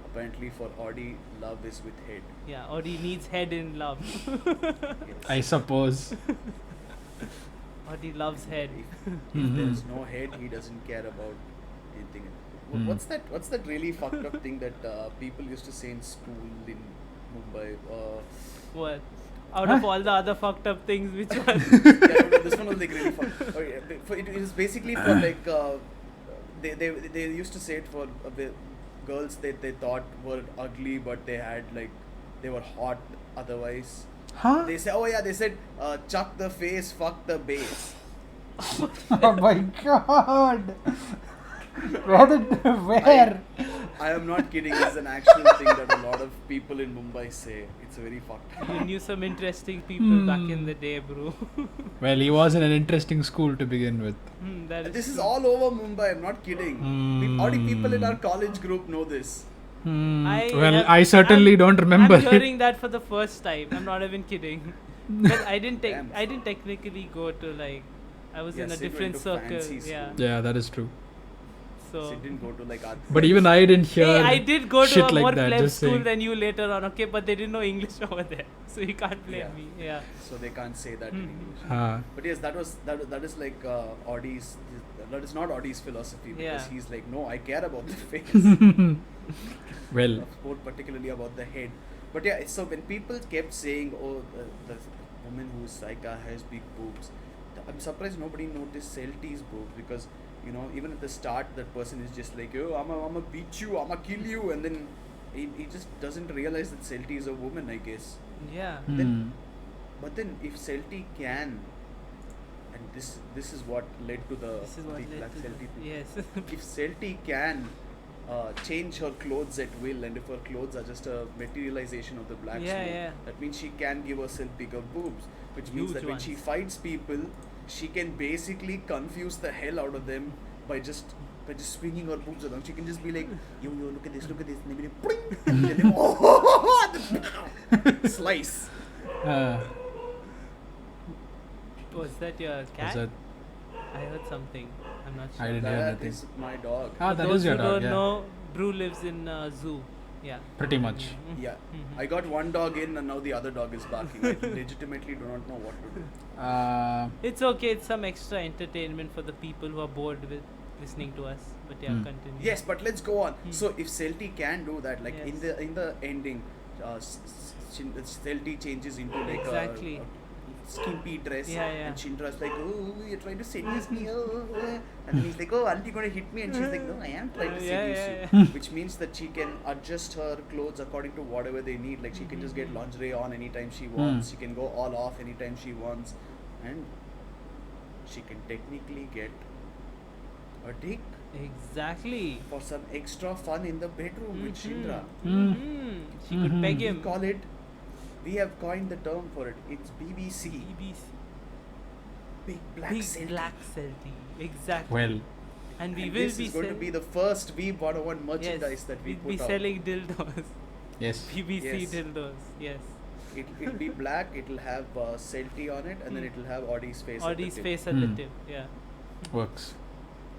Apparently for Audi, love is with head. Yeah, Audi needs head in love. Yes. I suppose. Audi loves head. If there's no head, he doesn't care about anything. What's that really fucked up thing that people used to say in school in Mumbai? What? Out of all the other fucked up things, which one? Yeah, no, this one was like really fucked. Okay, it is basically for like they used to say it for girls that they thought were ugly, but they were hot otherwise. Huh? They say, they said, chuck the face, fuck the base. Oh my god! Where? I am not kidding. It's an actual thing that a lot of people in Mumbai say. It's very fucked. You knew some interesting people back in the day, bro. Well, he was in an interesting school to begin with. That This is true. all over Mumbai. I'm not kidding. All the people in our college group know this. I certainly don't remember I'm it. hearing that for the first time. I'm not even kidding. But I didn't Damn. I didn't technically go to like I was in a Yes, you different went to circle. fancy Yeah. school. Yeah, that is true. So So it didn't go to like art. But even I didn't hear hey, I did go to shit a like more that, pleb just school saying. than you later on, okay? But they didn't know English over there, so you can't blame Yeah. me. Yeah. So they can't say that in English. But yes, that is like Audi's. That is not Audi's philosophy, because Yeah. he's like, no, I care about the face. Well, More particularly about the head. But yeah, so when people kept saying, oh, the woman who is Saika has big boobs, I'm surprised nobody noticed Celti's boobs, because even at the start that person is just like, oh, I'm gonna beat you, I'm gonna kill you, and then he just doesn't realize that Celti is a woman, I guess. Yeah. But then if Celti can, and this is what led to the This is what big led black to Celti thing. Yes. If Celti can change her clothes at will, and if her clothes are just a materialization of the black Yeah, smoke, yeah. that means she can give herself bigger boobs, which means Huge that when she ones. fights people, she can basically confuse the hell out of them by just swinging her boobs around. She can just be like, yo, look at this, and then be like, "Pring!" and then, slice. Was that your cat? that- I heard something. I'm not sure. I didn't hear That anything. is my dog. Ah, For that those is your who dog, don't yeah. know, Brew lives in zoo. Yeah. Pretty much. Yeah, I got one dog in, and now the other dog is barking. I legitimately do not know what to do. It's okay. It's some extra entertainment for the people who are bored with listening to us. But yeah, continue. Yes, but let's go on. So if Celti can do that, like Yes. in the ending, Celti changes into like Exactly. a skimpy dress. Yeah, yeah. And Shinra's like, oh, you're trying to seduce me. And then he's like, oh, aren't you going to hit me? And she's like, no, I am trying to Yeah, seduce yeah, you. Which means that she can adjust her clothes according to whatever they need. Like she can just get lingerie on anytime she wants. She can go all off anytime she wants. And she can technically get a dick Exactly. for some extra fun in the bedroom with Shinra. She could peg We him. call it, we have coined the term for it. It's BBC. BBC. Big Black Big Celtic. Black Celtic. Exactly. Well, and we And will this be is going to be the first Weeb 101 merchandise that we we'll put be out. selling dildos. yes. BBC Yes. dildos. Yes. It'll be black, it'll have Celti on it, and then it'll have Audie's face. at the Audie's tip. face at the Hmm. tip. Yeah. Works.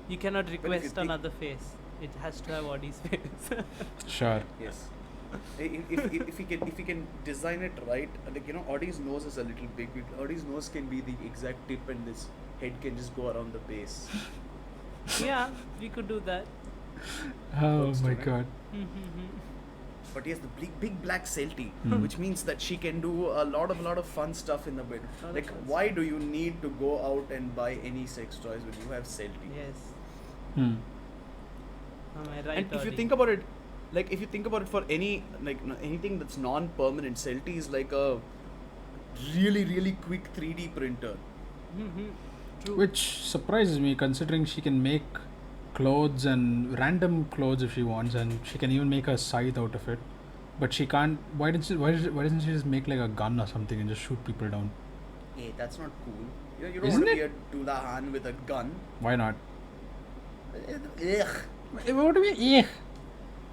You cannot you request think- another face. It has to have Audie's face. Sure. Yes. If he can design it right, like Audie's nose is a little big. Audie's nose can be the exact tip, and this head can just go around the base. Yeah, we could do that. Oh Works my too, right? god. But he has the big black Celti, Hmm. which means that she can do a lot of fun stuff in the bed. Lot of Like, fun why do you need to go out and buy any sex toys when you have Celti? Yes. Hmm. Am I right? And if you Audie? think about it, like if you think about it for any anything that's non-permanent, Celti is like a really quick 3D printer. True. Which surprises me considering she can make clothes and random clothes if she wants, and she can even make a scythe out of it. But she can't. Why doesn't she just make like a gun or something and just shoot people down? Hey, that's not cool. You don't Isn't want to it? be a Dulahan with a gun. Why not? Ugh. What do you mean?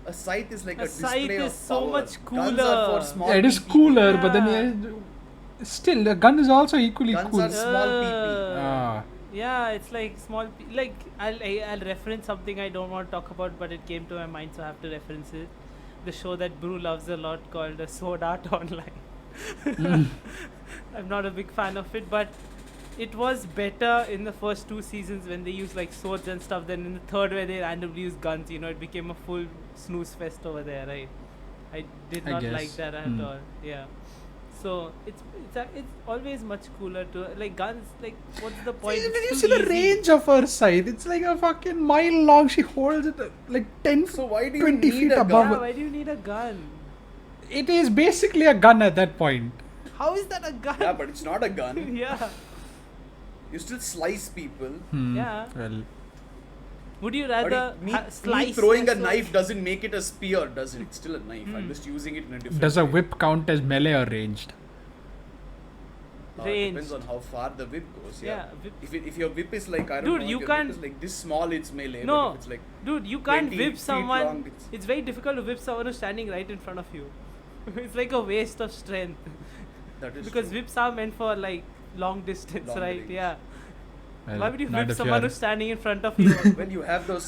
A scythe is like a, A display scythe of is so power. much Guns are cooler. for small Yeah, it is people. cooler, but then Yeah. still the gun is also equally Guns cool. are small PP. Ah. Yeah, it's like small. Like I'll reference something I don't want to talk about, but it came to my mind, so I have to reference it. The show that Brew loves a lot called Sword Art Online. I'm not a big fan of it, but it was better in the first 2 seasons when they used like swords and stuff. Then in the third, where they randomly used guns, it became a full snooze fest over there, right? I did I not guess. like that at all. Yeah. So it's always much cooler to like guns. Like, what's the point? When It's you too see the easy. range of her scythe, it's like a fucking mile long. She holds it like 10, So why do you 20 need feet a above. Yeah, why do you need a gun? It is basically a gun at that point. How is that a gun? Yeah, but it's not a gun. Yeah. You still slice people. Yeah. Well, Would you But rather me slice throwing my a sword? knife doesn't make it a spear, does it? It's still a knife. I'm just using it in a different does a way. whip count as melee or ranged? Range. Depends on how far the whip goes. Yeah. Yeah, whip- If your whip is like, I don't Dude, know, you if your can't- whip is like this small, it's melee. No. But if it's like Dude, you can't 20 whip feet someone. long, It's very difficult to whip someone who's standing right in front of you. It's like a waste of strength. that is Because true. whips are meant for like long distance, Long right? range. Yeah. Well, Why would you not whip if someone are- who's standing in front of you? Well, you have those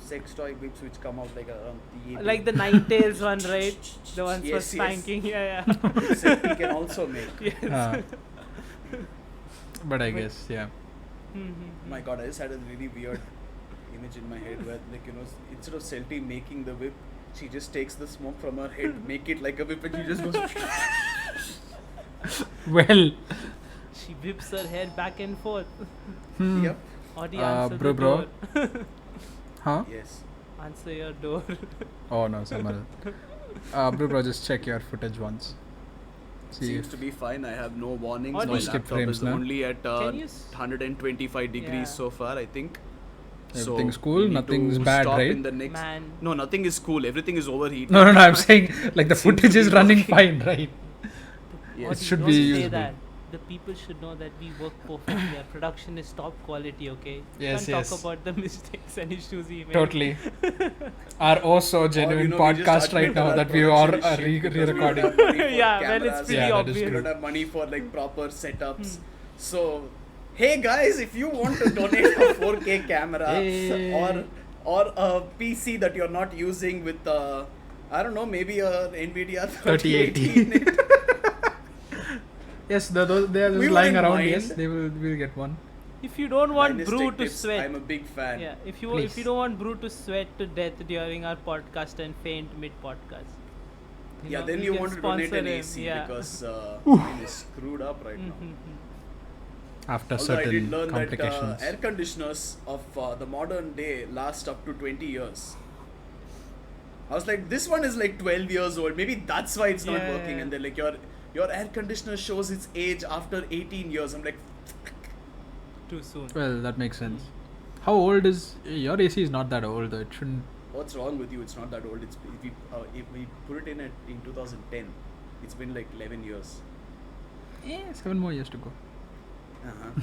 sex toy whips which come out like around the Like the Nine Tails one, right? The ones for Yes, yes. spanking. Yeah, yeah. Except he can also make. Yes. Ah. But I Wait. guess, yeah. My God, I just had a really weird image in my head where, like, instead of Celti making the whip, she just takes the smoke from her head, make it like a whip, and she just goes. Well, She whips her hair back and forth. Yep. Or the Uh, answer bro, the bro. door. huh? Yes. Answer your door. Oh no, someone else. Bro, just check your footage once. See Seems if to be fine. I have no warnings. Or My no skip laptop frames, is no? only at Can you 125 degrees Yeah. so far, I think. Everything's So cool, we need nothing's to bad, stop right? In the next Man. No, nothing is cool. Everything is overheated. No, I'm saying like the Seems to footage is be running working. fine, right? Yes. Audie, should don't be say usable. that. The people should know that we work perfectly. Our production is top quality, okay? Yes, Can't yes. talk about the mistakes and issues we made. Totally. Our oh so genuine Or, we just podcast right admit now our that we are production is shit because we re-recording. don't have money for Yeah, well, it's cameras. pretty Yeah, that is obvious. We true. don't have money for like proper setups. So, hey guys, if you want to donate a 4K camera Hey. or a PC that you're not using with I don't know, maybe a Nvidia 3080 in it. Yes, they are just We lying wouldn't around. mind. Yes, we'll get one. If you don't want Dynastic Brew to tips, sweat, I'm a big fan. yeah. If Please. you don't want Brew to sweat to death during our podcast and faint mid podcast, Yeah, know, then we you can want to donate sponsor an him, AC yeah. because mine is screwed up right now. After Although I did certain learn that complications. air conditioners of the modern day last up to 20 years. I was like, this one is like 12 years old. Maybe that's why it's not Yeah, working. yeah. And they're like, your air conditioner shows its age after 18 years. I'm like, Too soon. Well, that makes sense. How old is your AC? Is not that old though. It shouldn't. what's wrong with you? It's not that old. It's if we put it in 2010, it's been like 11 years. Yeah, 7 more years to go. Uh-huh.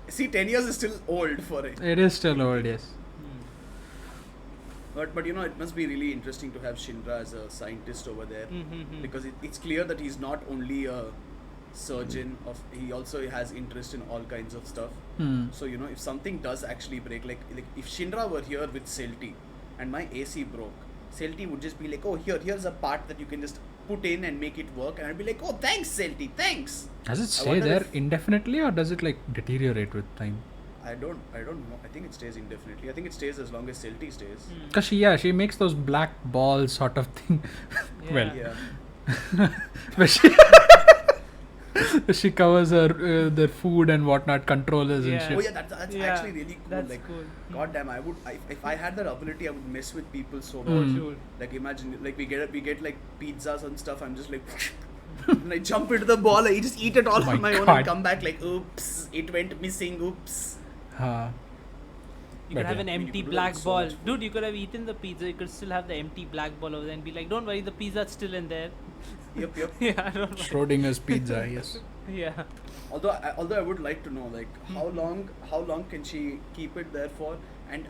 See, 10 years is still old for it. It is still old, yes. But you know, it must be really interesting to have Shinra as a scientist over there. Because it's clear that he's not only a surgeon he also has interest in all kinds of stuff. So you know, if something does actually break, like if Shinra were here with Celti and my AC broke, Celti would just be like, oh, here's a part that you can just put in and make it work, and I'd be like, oh, thanks Celti, thanks. Does it I stay wonder there if- indefinitely or does it like deteriorate with time? I don't know. I think it stays indefinitely. I think it stays as long as Celti stays. Because she makes those black balls sort of thing. Well, Yeah. where she she covers her their food and whatnot, controllers and Yeah. Oh shit. yeah, that's Yeah, actually really cool. that's Like, cool. god damn, if I had that ability, I would mess with people so Mm. much. Sure. Like imagine, like we get like pizzas and stuff. I'm just like, and I jump into the ball. I just eat it all My on my own God. and come back like, oops, it went missing. Oops. Uh, You But could have yeah. an You empty could do black so ball. much food. Dude, you could have eaten the pizza, you could still have the empty black ball over there and be like, don't worry, the pizza's still in there. Yep. Yeah, I don't know. Schrodinger's pizza, yes. Yeah. Although I would like to know, like, how long can she keep it there for, and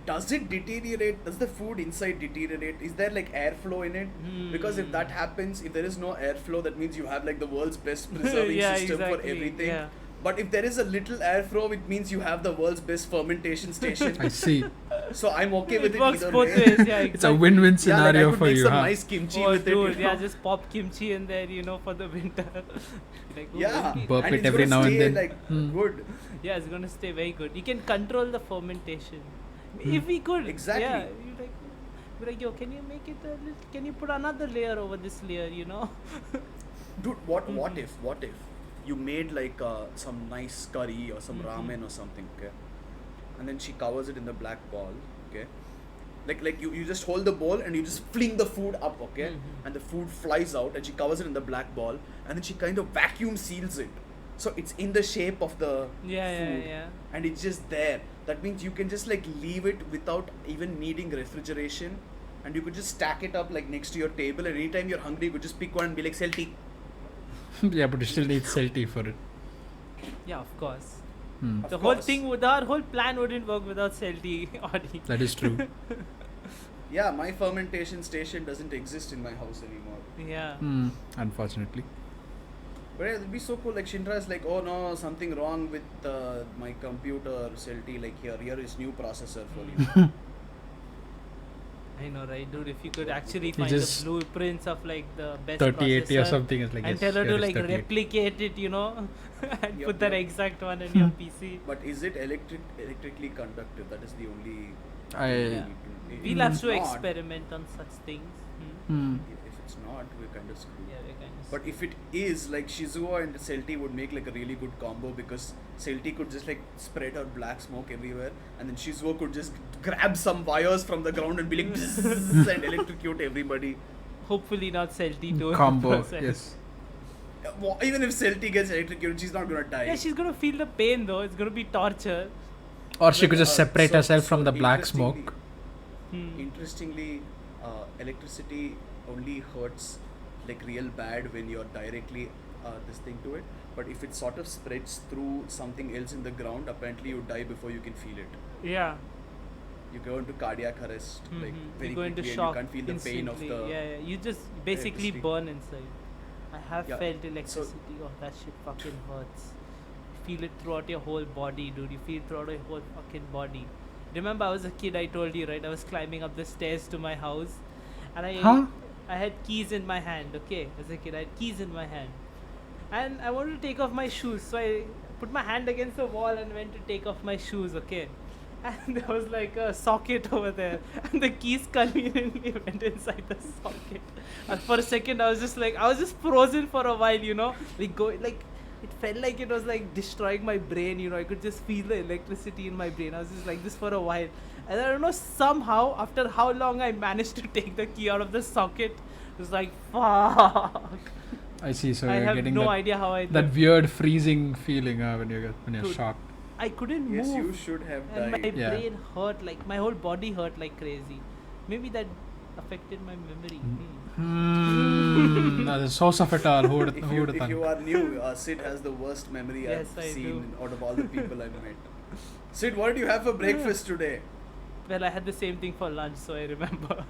does it deteriorate? Does the food inside deteriorate? Is there like airflow in it? Because if that happens, if there is no airflow, that means you have like the world's best preserving Yeah, system for exactly, everything. yeah. But if there is a little airflow, it means you have the world's best fermentation station. I see. So I'm okay with It it works either both way. ways, yeah, exactly. It's a win-win Yeah, like I scenario could for make you, some huh? nice kimchi Oh, with dude, it. You yeah, know? just pop kimchi in there, for the winter. Like, oh, Yeah, really? Burp and it it's every gonna now and stay, then. like good. Yeah, it's gonna stay very good. You can control the fermentation. If we could, Exactly. Yeah, you're like, yo, can you make it a little? Can you put another layer over this layer? Dude, what if you made like some nice curry or some ramen or something, okay, and then she covers it in the black ball, okay, like you just hold the bowl and you just fling the food up, okay, and the food flies out and she covers it in the black ball and then she kind of vacuum seals it, so it's in the shape of the food Yeah. and it's just there. That means you can just like leave it without even needing refrigeration, and you could just stack it up like next to your table, and anytime you're hungry you could just pick one and be like, Celti. Yeah, but you still need Celti for it. Yeah, of course. Hmm. Of The whole course. thing, our whole plan wouldn't work without Celti Audi. That is true. Yeah, my fermentation station doesn't exist in my house anymore. Yeah. Unfortunately. But yeah, it'd be so cool. Like Shinra is like, oh no, something wrong with my computer, Celti. Like here is new processor for you. I know, right, dude? If you could actually find the just- blueprints of like the best 3080 or processor something is like, and yes, tell her here to is like 3080. replicate it, and Yup, put that yup. exact one in your PC. But is it electrically conductive? That is the only. I- We'll have to not, experiment on such things. If it's not, we're kind of screwed. Yeah, we're kind of. But if it is, like Shizuo and Celti would make like a really good combo, because Celti could just like spread her black smoke everywhere, and then Shizuo could just grab some wires from the ground and be like bzzz, and electrocute everybody. Hopefully not Celti too. Combo, yes. Even if Celti gets electrocuted, she's not gonna die. Yeah, she's gonna feel the pain though. It's gonna be torture. Or she could just separate So- herself from so the black interestingly- smoke. Interestingly, electricity only hurts like real bad when you're directly this thing to it. But if it sort of spreads through something else in the ground, apparently you die before you can feel it. Yeah. You go into cardiac arrest like very You go into quickly, shock and you can't feel the pain of instantly. the. Yeah. You just basically electricity. burn inside. I have Yeah, felt electricity. Oh, that shit fucking hurts. You feel it throughout your whole body, dude. You feel it throughout your whole fucking body. Remember, I was a kid. I told you, right? I was climbing up the stairs to my house, and I had keys in my hand. Okay, as a kid, I had keys in my hand, and I wanted to take off my shoes. So I put my hand against the wall and went to take off my shoes. Okay, and there was like a socket over there, and the keys conveniently went inside the socket. And for a second, I was just frozen for a while, you know, it felt like it was like destroying my brain, you know. I could just feel the electricity in my brain. I was just like this for a while, and I don't know, somehow after how long I managed to take the key out of the socket. It was like fuck. I see. So I you're have getting no that, idea how I that did. weird freezing feeling when you're Dude. shocked. I couldn't Yes, you move. should have And my died. Yeah. brain hurt, like my whole body hurt like crazy. Maybe that affected my memory. That is source of it all. Who would If who you, would have if thought? you are new, Sid has the worst memory Yes, I've I seen do. out of all the people I've met. Sid, what did you have for breakfast today? Well, I had the same thing for lunch, so I remember.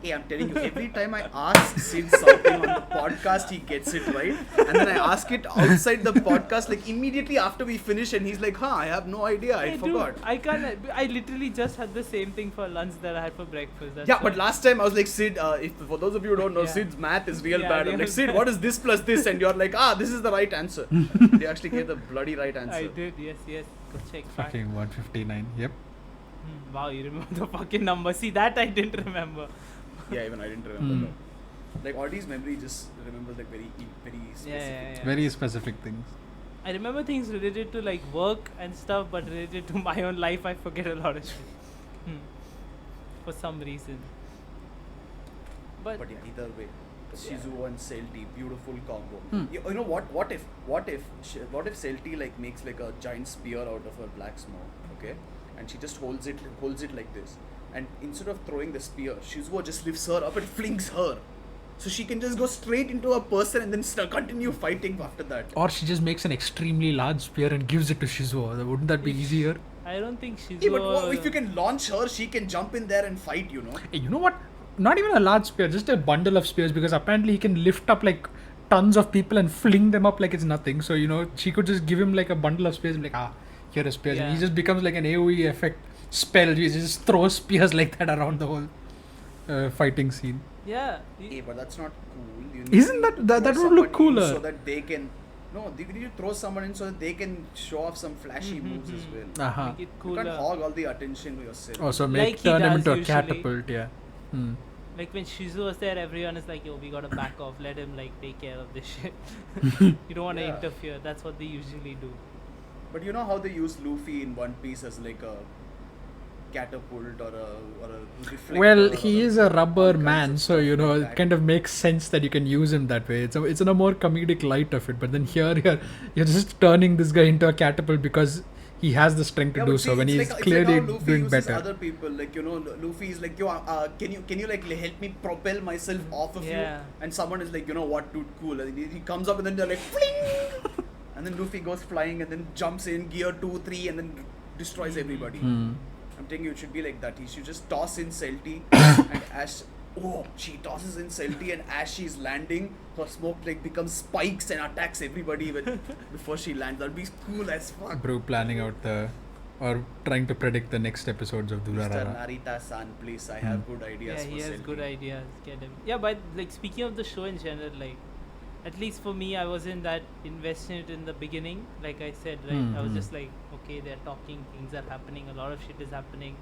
Hey, I'm telling you, every time I ask Sid something on the podcast, he gets it right. And then I ask it outside the podcast, like immediately after we finish, and he's like, I have no idea, I Hey, forgot. dude, I literally just had the same thing for lunch that I had for breakfast. That's Yeah, all. but last time I was like, Sid, if for those of you who don't know, Yeah. Sid's math is real Yeah, bad. I'm real like, Sid, bad. what is this plus this? And you're like, this is the right answer. You actually gave the bloody right answer. I did, yes. Go check. Fact. Fucking 159. Yep. Wow, you remember the fucking number. See, that I didn't remember. Yeah, even I didn't remember. Hmm. Like Audie's memory just remembers like very specific. Yeah. Very specific things. I remember things related to like work and stuff, but related to my own life, I forget a lot of shit. For some reason. But But yeah, either way, Yeah. Shizuo and Celti, beautiful combo. Hmm. You know what? What if Celti like makes like a giant spear out of her black smoke, okay? And she just holds it like this. And instead of throwing the spear, Shizuo just lifts her up and flings her. So she can just go straight into a person and then continue fighting after that. Or she just makes an extremely large spear and gives it to Shizuo. Wouldn't that be easier? I don't think she's. Hey, but if you can launch her, she can jump in there and fight, you know. Hey, you know what? Not even a large spear, just a bundle of spears, because apparently he can lift up like tons of people and fling them up like it's nothing. So, you know, she could just give him like a bundle of spears and be like, here are spears. And he Yeah. just becomes like an AoE effect spell. He just throws spears like that around the whole fighting scene. Yeah. Hey, but that's not cool. You Isn't need that- to that throw would look someone in cooler. So that they can. No, you need to throw someone in so that they can show off some flashy moves as well. Uh-huh. Make it You can't cooler. hog all the attention to yourself. Oh, so Like he turn him does into a usually. catapult, yeah. Hmm. Like when Shizu was there, everyone is like, yo, we gotta back off. Let him like take care of this shit. You don't want to Yeah. interfere. That's what they usually do. But you know how they use Luffy in One Piece as like a catapult or a reflector. Well, he or is a all rubber kinds man, of so stuff you know like it that. kind of makes sense that you can use him that way. It's in a more comedic light of it. But then here you're just turning this guy into a catapult because he has the strength to Yeah, do but so see, when it's he's like, clearly it's like how Luffy doing uses better. other people, like you know, Luffy is like, yo, can you like help me propel myself off of you? Yeah. And someone is like, you know what, dude, cool. And he comes up and then they're like, fling! And then Luffy goes flying and then jumps in gear 2, 3 and then destroys everybody. Hmm. I'm telling you, it should be like that. He should just toss in Celti and as she tosses in Celti and as she's landing, her smoke like becomes spikes and attacks everybody before she lands. That'd be cool as fuck. Bro, planning out or trying to predict the next episodes of Mr. Durarara. Narita-san, please, I have good ideas Yeah, for he has Celti. good ideas. Get him. Yeah, but like speaking of the show in general, like at least for me, I wasn't that invested in the beginning. Like I said, right, I was just like, okay, they're talking, things are happening, a lot of shit is happening.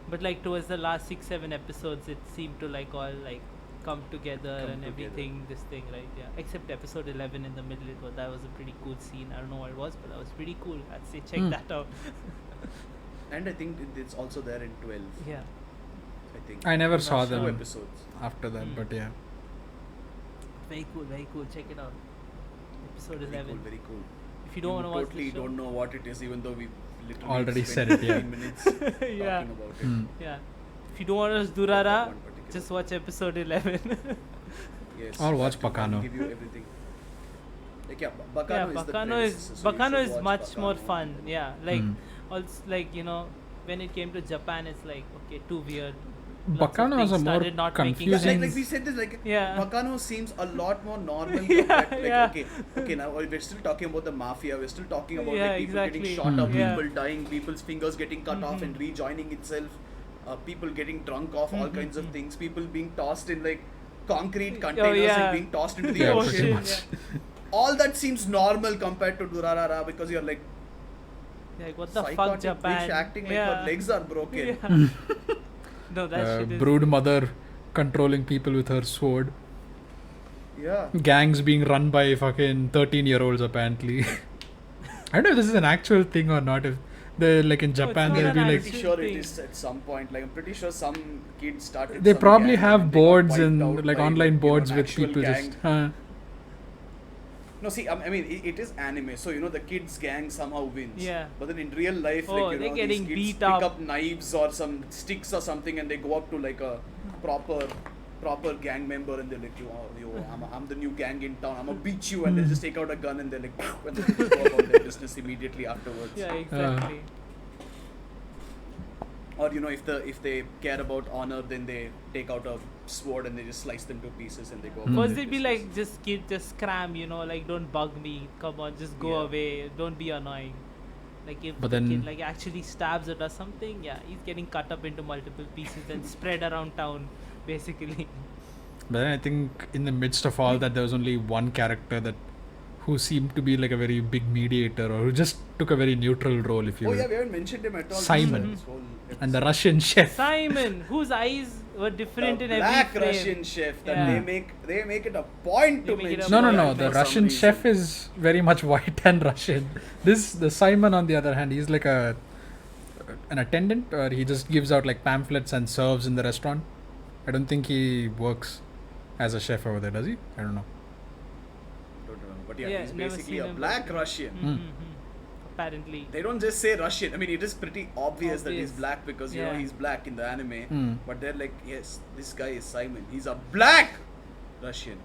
But like towards the last 6-7 episodes, it seemed to like all like come together Come and together. everything. This thing, right? Yeah. Except episode 11 in the middle, that was a pretty cool scene. I don't know what it was, but that was pretty cool. I'd say check that out. And I think it's also there in 12. Yeah. I think. I never Not saw sure. Two them episodes. after that, but yeah. Very cool. Very cool. Check it out. Episode Very 11. cool, very cool. If you don't want to watch totally the show, don't know what it is, even though we literally Already spent said it, yeah. 15 minutes Yeah. talking about it. Hmm. yeah. If you don't want to watch That Durara, one particular. just watch episode 11. Yes. Or watch that one will Bakano. Give you everything. Like yeah, yeah, Bakano is the Bakano premise, is so you Bakano should is watch much more Bakano. fun. Yeah, like Hmm. also like you know when it came to Japan, it's like okay, too weird. Lots of Bakano has things a more started not making confusing- Like sense. we said this, like Yeah. Bakano seems a lot more normal. Yeah, compared to, like, yeah. okay, now we're still talking about the mafia. We're still talking about Yeah, like people exactly. getting shot up, Yeah. people dying, people's fingers getting cut off and rejoining itself, people getting drunk off, all kinds of things, people being tossed in like concrete containers yeah. and being tossed into the Yeah, ocean. pretty much. All that seems normal compared to Durarara because you're like, Like what the fuck, psychotic Japan? bitch acting like her legs are broken. Yeah. No, that shit is. Brood mother controlling people with her sword. Yeah. Gangs being run by fucking 13-year-olds apparently. I don't know if this is an actual thing or not. If they like in Japan, not they'll an be I'm like, pretty sure it thing. is at some point. Like I'm pretty sure some kids started. they some probably gang have and they got boards wiped and out like by, online you know, boards an with actual people gang. just. No, see, I mean, it is anime, so you know the kids' gang somehow wins. Yeah. But then in real life, Oh, like you they're know, getting these kids beat pick up. up knives or some sticks or something, and they go up to like a proper gang member, and they're like, I'm the new gang in town. I'm gonna beat you, and they just take out a gun and they're like, and they just go about their business immediately afterwards. Yeah, exactly. Or you know, if they care about honor, then they take out a sword and they just slice them to pieces and they go. about First their they'd be business. like, just kid, just scram, you know, like don't bug me. Come on, just go Yeah. away. Don't be annoying. Like if But the then- kid like actually stabs it or something, yeah, he's getting cut up into multiple pieces and spread around town, basically. But then I think in the midst of all that, there was only one character that who seemed to be like a very big mediator or who just took a very neutral role, if you Oh will. yeah, we haven't mentioned him at all. Simon. This whole And the episode. Russian chef. Simon, whose eyes were different The in every black frame. Russian chef that Yeah. they make it a point They to make it a mention. No, no, point no. that The for some Russian chef reason. is very much white and Russian. The Simon, on the other hand, he's like an attendant, or he just gives out like pamphlets and serves in the restaurant. I don't think he works as a chef over there, does he? I don't know. Don't remember, but yeah, Yeah, he's never basically seen a him, black but- Russian. Mm-hmm. Apparently. They don't just say Russian. I mean, it is pretty obvious that he's Obvious. black because you know Yeah. he's black in the anime. Mm. But they're like, yes, this guy is Simon. He's a black Russian.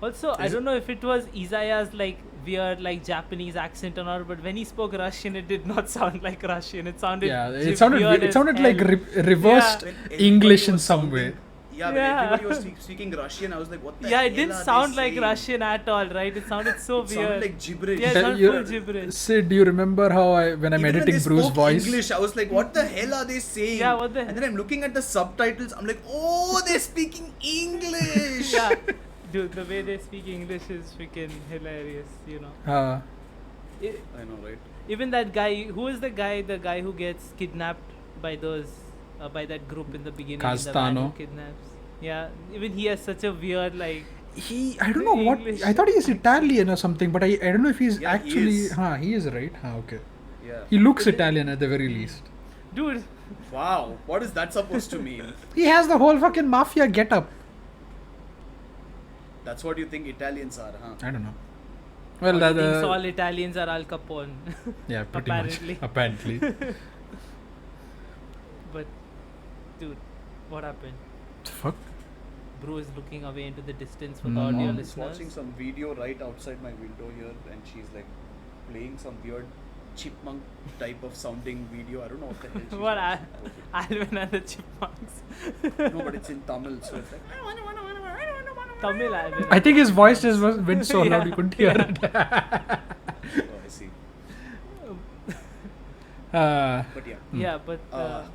Also, I Is don't know if it was Isaiah's like weird like Japanese accent or not, but when he spoke Russian, it did not sound like Russian. It sounded Yeah, weird it sounded as it sounded like hell. reversed When everybody English in was some sounding- way. Yeah, when Yeah. everybody was speaking Russian, I was like, what the Yeah, hell it didn't are they sound like saying? Russian at all, right? It sounded so It weird. sounded like gibberish. Yeah, it That sounded you- full gibberish. Sid, do you remember how when I'm Even when editing they Bruce's spoke voice? English, I was like, what the hell are they saying? Yeah, what the And then I'm looking at the subtitles, I'm like, oh, they're speaking English. Yeah, dude, the way they speak English is freaking hilarious. You know, I- I know, right? even that guy. Who is the guy? The guy who gets kidnapped by those, by that group in the beginning. In the van who Castano. kidnaps. Yeah, even he has such a weird like. I don't know what. English. I thought he is Italian or something, but I don't know if he's Yeah, he actually. is. He is right. Okay. Yeah. He looks Italian at the very least. Dude, Wow, what is that supposed to mean? He has the whole fucking mafia getup. That's what you think Italians are, huh? I don't know. Well, he that, thinks all Italians are Al Capone. yeah, pretty apparently. much. Apparently. But, dude, what happened? Fuck. Bro is looking away into the distance for the Mm. audio Mom is listeners. watching some video right outside my window here, and she's like playing some weird chipmunk type of sounding video. I don't know what the hell. She's What, watching. Alvin and the Chipmunks? No, but it's in Tamil, so it's like. Tamil Alvin. I think his voice just went so loud Yeah, you couldn't hear yeah. it. Oh, I see. But yeah. Yeah, but. Uh,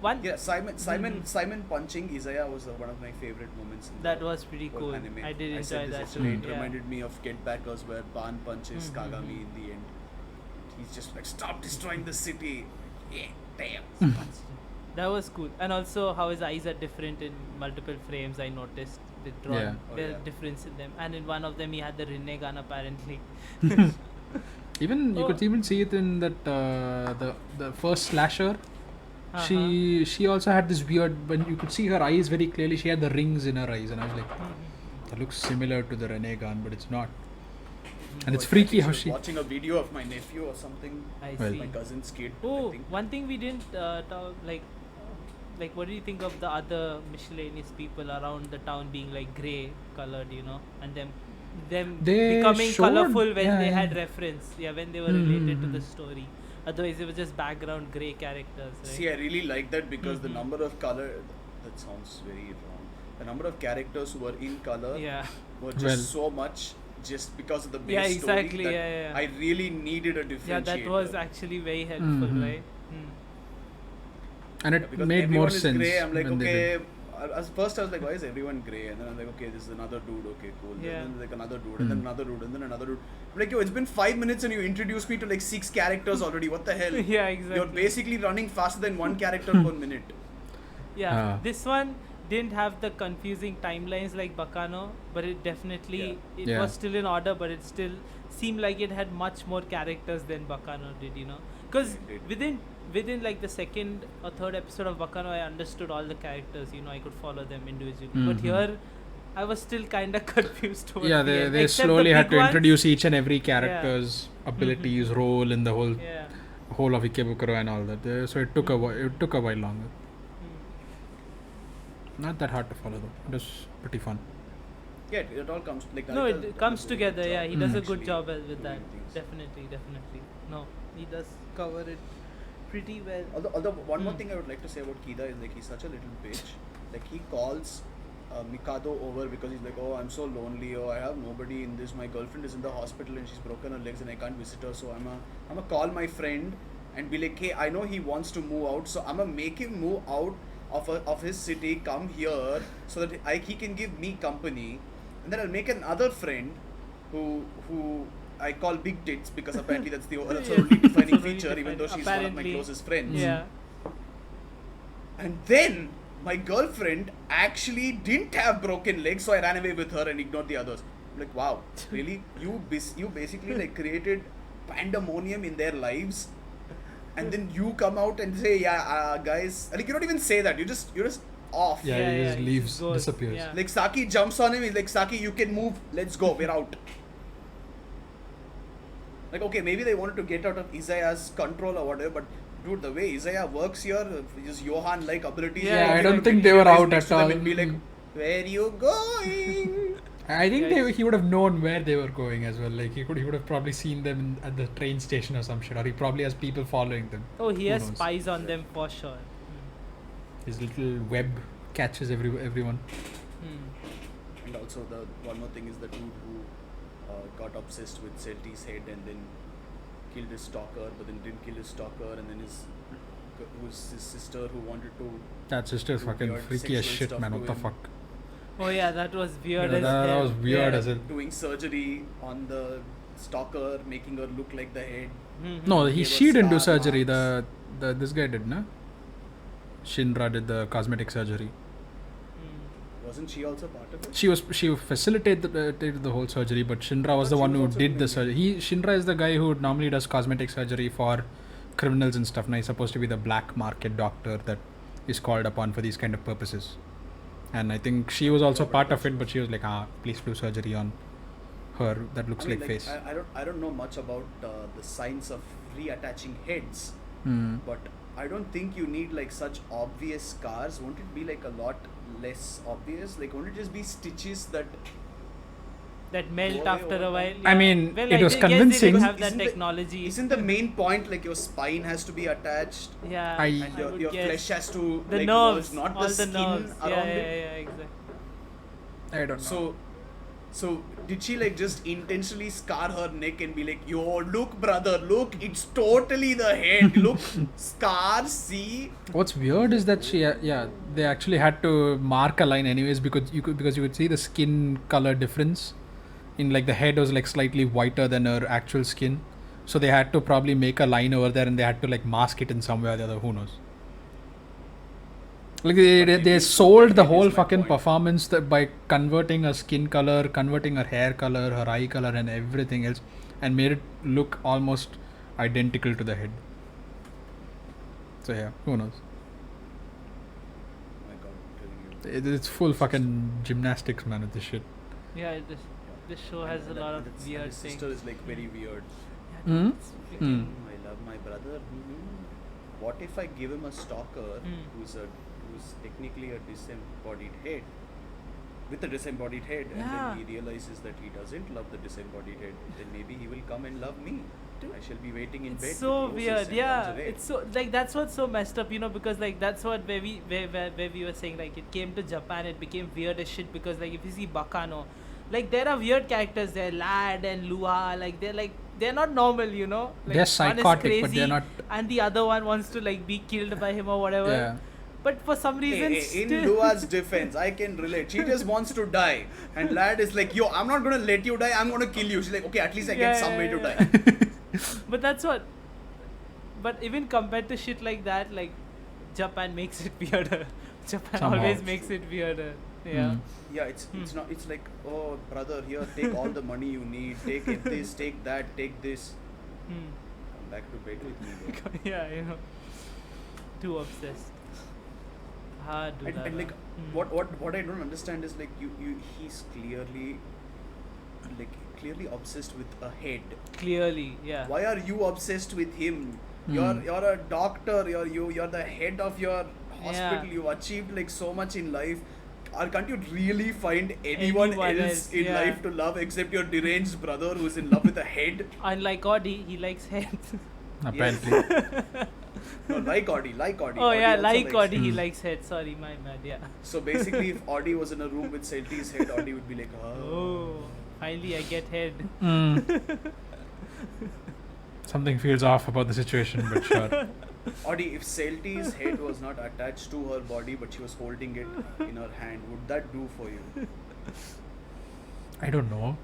one. Yeah, Simon Mhm. punching Isaiah was one of my favorite moments in That the was pretty whole cool. anime. I did I enjoy said this that yesterday, too. It Yeah. reminded me of Get Backers where Ban punches Mhm. Kagami in the end. He's just like, stop destroying the city. Yeah, damn. That was cool. And also how his eyes are different in multiple frames. I noticed the drawn Yeah. Oh, the yeah. difference in them. And in one of them he had the Rinne gun apparently. Even you Oh. could even see it in that the first slasher. Uh-huh. She also had this weird, when you could see her eyes very clearly. She had the rings in her eyes, and I was like, Mhm. that looks similar to the Rene gun, but it's not. And Oh, it's I freaky think how was she. watching a video of my nephew or something. I Well- see. My cousin's kid. I Oh, think. one thing we didn't talk like what do you think of the other miscellaneous people around the town being like grey colored, you know, and them They becoming showed- colorful when yeah, they yeah. had reference, when they were related to the Mhm. story. Otherwise, it was just background grey characters, right? See, I really like that because the Mhm. number of color. That sounds very wrong. The number of characters who were in color Yeah, were just Well- so much just because of the base Yeah, story exactly, that yeah, yeah. I really needed a yeah, differentiator. that was actually very helpful, Mhm. right? And Yeah, it because made everyone more is sense. Grey, I'm like, when they okay, did. First I was like, why is everyone grey? And then I'm like, okay, this is another dude. Okay, cool. Yeah. And then like another dude, and then another dude, and then another dude. I'm like, yo, it's been 5 minutes and you introduced me to like 6 characters already. What the hell? Yeah, exactly. You're basically running faster than one character per minute. Yeah, Ah. this one didn't have the confusing timelines like Bacano, but it definitely it Yeah. was still in order, but it still seemed like it had much more characters than Bacano did, you know. Because It did. within like the second or third episode of Bacano, I understood all the characters, you know, I could follow them individually. But Mhm. here, I was still kind of confused towards Yeah, the end, they except the slowly had big to ones. introduce each and every character's abilities, role in the whole Yeah. whole of Ikebukuro and all that. So it took it took a while longer. Mm. Not that hard to follow though. It was pretty fun. Yeah, it all comes like. No, Gaita it comes does a good together. job Yeah, he does a actually good job with doing that. things. Definitely. No, he does cover it pretty well. Although one more Hmm. thing I would like to say about Kida is like he's such a little bitch. Like he calls Mikado over because he's like, oh, I'm so lonely. Oh, I have nobody in this. My girlfriend is in the hospital and she's broken her legs and I can't visit her. So I'm a call my friend and be like, hey, I know he wants to move out, so I'm gonna make him move out of his city, come here, so that he can give me company, and then I'll make another friend who I call Big Tits because apparently that's the only defining It's only feature, even though she's one of my apparently. closest friends. Yeah. And then my girlfriend actually didn't have broken legs, so I ran away with her and ignored the others. I'm like, wow, really? You basically like created pandemonium in their lives, and then you come out and say, yeah, guys, like you don't even say that. You're just off. Yeah, he just leaves, goes, disappears. yeah. Like Saki jumps on him. He's like, Saki, you can move. Let's go. We're out. Like, okay, maybe they wanted to get out of Isaya's control or whatever, but dude, the way Isaiah works here, just Johan-like abilities. Yeah, I I don't don't think they were out next at to them all. And be like, where you going? I think Yeah, he would have known where they were going as well. Like he would have probably seen them at the train station or some shit, or he probably has people following them. Oh, he Who has knows? spies on them for sure. His little web catches everyone. Hmm. And also the one more thing is the dude who got obsessed with Celti's head and then killed his stalker, but then didn't kill his stalker, and then his sister who wanted to. That sister's Do fucking weird freaky as sexual shit, stuff man. to What the him. fuck? Oh yeah, that was weird Yeah, as that hell. was weird Yeah. as hell. Doing surgery on the stalker, making her look like the head. Mhm. No, Gave her she didn't do scar surgery. marks. This guy did, no? Shinra did the cosmetic surgery. Hmm. Wasn't she also part of it? She facilitated the whole surgery, but Shinra was But the she one was who also did the doing surgery. Shinra is the guy who normally does cosmetic surgery for criminals and stuff. Now he's supposed to be the black market doctor that is called upon for these kind of purposes. And I think she was also part of it, but she was like, please do surgery on her. That looks I mean, like face. I don't know much about the science of reattaching heads, Hmm. but I don't think you need like such obvious scars. Won't it be like a lot less obvious? Like, won't it just be stitches that? That melt Go away after over a while. I mean, well, it I was guess they convincing. didn't have that Isn't the- technology. Isn't the main point like your spine has to be attached Yeah, I- and would your guess. flesh has to The like nerves, merge, not all the the skin nerves. around Yeah, it? exactly. I don't know. So did she like just intentionally scar her neck and be like, yo, look, brother, look, it's totally the head. Look, scars, see? What's weird is that they actually had to mark a line anyways because you could see the skin color difference. In like the head was like slightly whiter than her actual skin, so they had to probably make a line over there and they had to like mask it in some way or the other. Who knows? Like they sold the That whole is my fucking point. performance by converting her skin color, converting her hair color, her eye color, and everything else, and made it look almost identical to the head. So yeah, who knows? Oh my God, I'm telling you. It's full fucking gymnastics, man, with this shit. Yeah, this show has a And lot of and weird his things. sister is like very weird. Hmm? It's freaking- I love my brother. What if I give him a stalker Hmm. who's technically a disembodied head, with a disembodied head, and Yeah. then he realizes that he doesn't love the disembodied head, then maybe he will come and love me. I shall be waiting in bed. It's so with roses weird, and yeah. lingerie. It's so like that's what's so messed up, you know, because like that's what where we were saying like it came to Japan, it became weird as shit because like if you see Bakano, like there are weird characters there, Lad and Lua, like they're not normal, you know. Like, They're one is psychotic, but crazy they're not. and the other one wants to like be killed by him or whatever. Yeah. But for some reason, In still, Dua's defense, I can relate. She just wants to die. And Lad is like, yo, I'm not gonna let you die, I'm gonna kill you. She's like, okay, at least I get some way to die. But that's what. But even compared to shit like that, like Japan makes it weirder. Japan Somehow. always makes it weirder. Yeah. Mm. Yeah, it's not. It's like, oh brother, here, take all the money you need. Take this, take that, take this. Hmm. Come back to bed with me. Bro. Yeah, you know. Too obsessed. And like, what I don't understand is like, he's clearly obsessed with a head. Clearly, yeah. Why are you obsessed with him? Hmm. You're a doctor. You're the head of your hospital. Yeah. You've achieved like so much in life. Or can't you really find anyone else in yeah. life to love except your deranged brother who's in love with a head? Unlike Audi, he likes heads. Apparently. No, like Audi. Oh Audi yeah, also like likes Audi, head. he Hmm. likes heads. Sorry, my bad. Yeah. So basically, if Audi was in a room with Celti's head, Audi would be like, Oh, finally I get head. Mm. Something feels off about the situation, but sure. Audi, if Celti's head was not attached to her body but she was holding it in her hand, would that do for you? I don't know.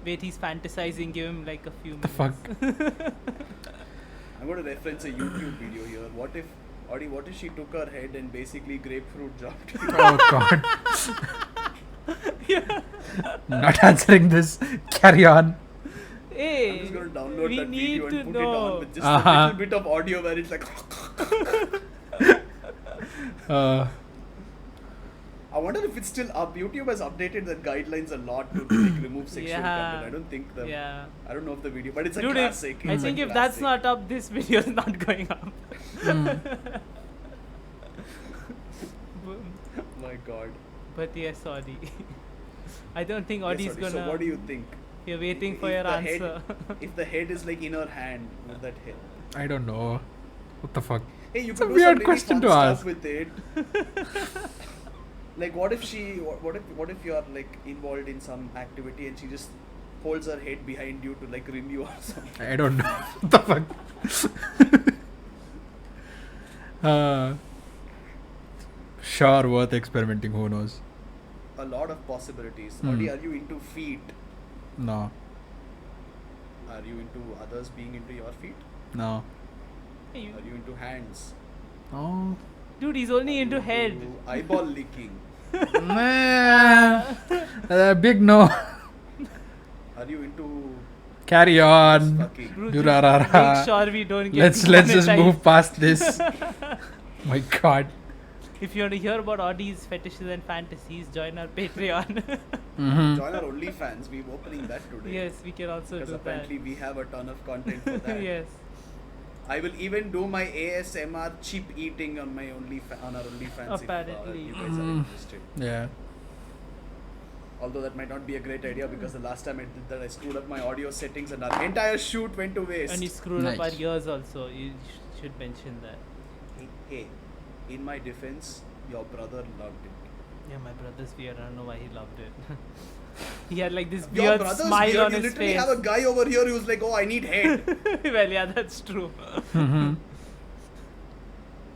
Wait, he's fantasizing. Give him like a few The minutes. fuck? I'm going to reference a YouTube video here. What if she took her head and basically grapefruit jumped? Oh god. Not answering this. Carry on. Hey, I'm just going to download we that need video to and put it know. on with just a Uh-huh. little bit of audio where it's like. I wonder if it's still up. YouTube has updated the guidelines a lot to like, remove sexual Yeah. content. I don't think the. Yeah. I don't know if the video, but it's a Dude, classic. I It's a think if that's classic. not up, this video is not going up. Mm. My God. But yes, Audi. I don't think Yes, Audi's Audi. gonna. So what do you think? You're waiting for If your the head- answer. If the head is like in her hand, would that help? I don't know. What the fuck? Hey, you It's could a do some weird really question fun to stuff ask. with it. Like, what if you're like involved in some activity and she just holds her head behind you to like rim you or something? I don't know. What the fuck? Sure, worth experimenting. Who knows? A lot of possibilities. Hmm. Audi, are you into feet? No. Are you into others being into your feet? No. Hey, you- Are you into hands? Oh. Dude, he's only Are into you head. eyeball licking. Nah. Big no. Are you into Carry on. fucking? Bro, Durarara. make sure we don't get Let's just demonetized. move past this. My god. If you want to hear about Audi's fetishes and fantasies, join our Patreon. Mm-hmm. Join our OnlyFans. We're opening that today. Yes, we can also Because do that. apparently we have a ton of content for that. Yes. I will even do my ASMR chip eating on my on our OnlyFans Apparently. if you guys are interested. Yeah. Although that might not be a great idea because the last time I did that I screwed up my audio settings and our entire shoot went to waste. And you screwed up our Nice. ears also. You should mention that. Hey, in my defense, your brother loved it. Yeah, my brother's weird. I don't know why he loved it. He had like this Your weird brother's smile weird. on You his literally face. have a guy over here who's like, oh, I need head. Well, yeah, that's true. Mm-hmm.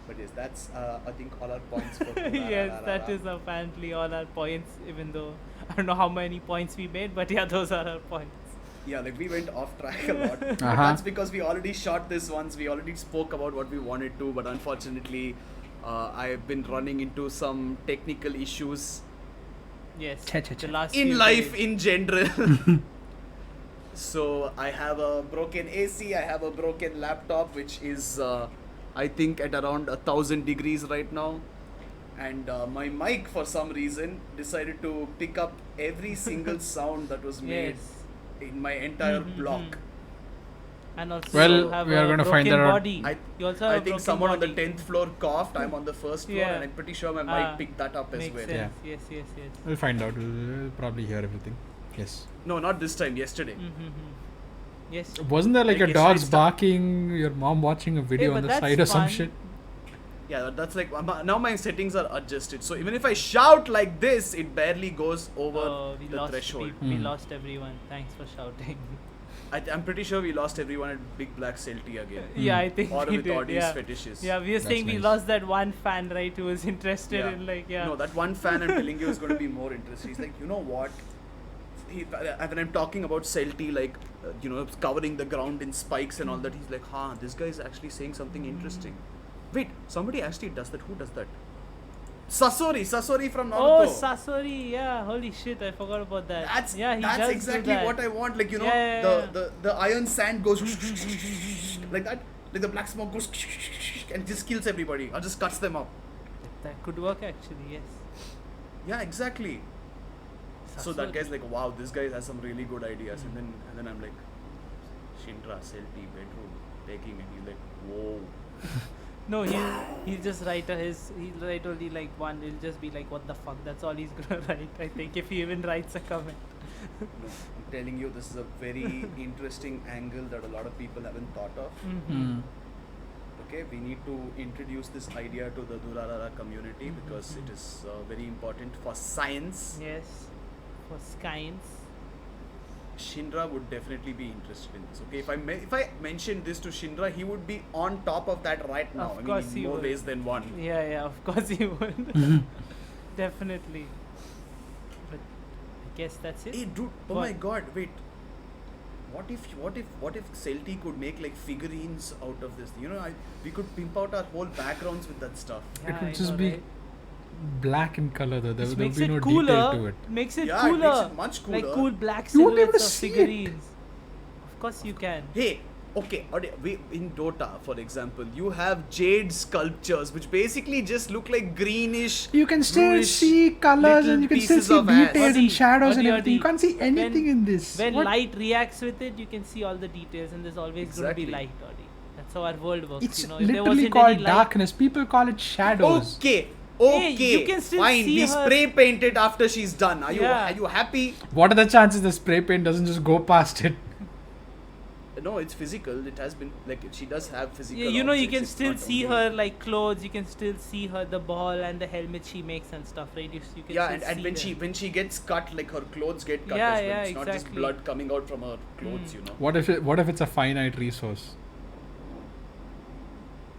But yes, that's I think all our points for Yes, that is apparently all our points, even though I don't know how many points we made, but yeah, those are our points. Yeah, like we went off track a lot. But Uh-huh. that's because we already shot this once. We already spoke about what we wanted to, but unfortunately, I've been running into some technical issues Yes, Cha, cha, cha. the last in few life days. in general. So I have a broken AC. I have a broken laptop, which is I think at around 1,000 degrees right now. And my mic, for some reason, decided to pick up every single sound that was made Yes. in my entire Mhm, block. mhm. And also Well, you have we are a gonna find broken that out. body. You also have I a think broken someone on the body. 10th floor coughed. I'm on the first floor, Yeah. and I'm pretty sure my Ah, mic picked that up as Makes well. sense. Yeah. Yes, yes, yes. We'll find out. We'll probably hear everything. Yes. No, not this time. Yesterday. Mm-hmm. Yes. Wasn't there like Like a dog's yesterday barking, your mom watching a video Hey, on but the that's side or some fun. shit? Yeah, that's like now my settings are adjusted. So even if I shout like this, it barely goes over We the lost threshold. We Hmm. lost everyone. Thanks for shouting. I'm pretty sure we lost everyone at Big Black Celti again. Yeah, I think Or we with did. Audis Yeah. fetishes. Yeah, we were That's saying we nice. lost that one fan, right, who was interested Yeah. in like, yeah. No, that one fan I'm telling you is going to be more interested. He's like, you know what? When I'm talking about Celti, like, covering the ground in spikes and all that, he's like, this guy is actually saying something interesting. Wait, somebody actually does that. Who does that? Sasori from Oh, Naruto. Sasori, yeah, holy shit, I forgot about that. That's yeah, he does exactly do that. what I want. Like, Yeah. the iron sand goes like that. Like the black smoke goes and just kills everybody or just cuts them up. That could work actually, yes. Yeah, exactly. So that Sasori. guy's like, wow, this guy has some really good ideas. And then I'm like, Shinra, Celti, bedroom, taking it. He's like, whoa. No, he'll just write he'll write only like one. He'll just be like, what the fuck? That's all he's gonna write. I think if he even writes a comment. No, I'm telling you, this is a very interesting angle that a lot of people haven't thought of. Hmm. Okay, we need to introduce this idea to the Durarara community because it is very important for science. Yes, for science. Shinra would definitely be interested in this. Okay, if I mentioned this to Shinra, he would be on top of that right now. Of course in he more would. ways than one. Yeah, of course he would. Definitely. But I guess that's it. Hey, dude! Oh What? my God! Wait. What if Celti could make like figurines out of this? We could pimp out our whole backgrounds with that stuff. Yeah, It would I just know, be right? black in color though. There Which will makes be it no cooler. detail to it. Makes it Yeah, cooler. it makes it much cooler. Like cool black You won't be able silhouettes to of see it. figurines. Of course you can. Hey, okay, in Dota, for example, you have jade sculptures which basically just look like greenish. You can still bluish see colors little and you can still pieces see of ash. details Adi, and shadows and Adi, everything. You Adi. can't see anything in this. When What? light reacts with it, you can see all the details, and there's always going to be Exactly. light, Adi. That's how our world works. It's If there literally wasn't called any light, darkness. People call it shadows. Okay, Hey, you can still fine. see We her- spray paint it after she's done. Are Yeah. you happy? What are the chances the spray paint doesn't just go past it? No, it's physical. It has been like she does have physical. yeah, you can objects, it's still not see only- her like clothes. You can still see her the ball and the helmet she makes and stuff, right? You can Yeah, still and see when them. when she gets cut, like her clothes get cut Yeah, as well. yeah, It's not just exactly. blood coming out from her clothes, Mm. What if it's a finite resource?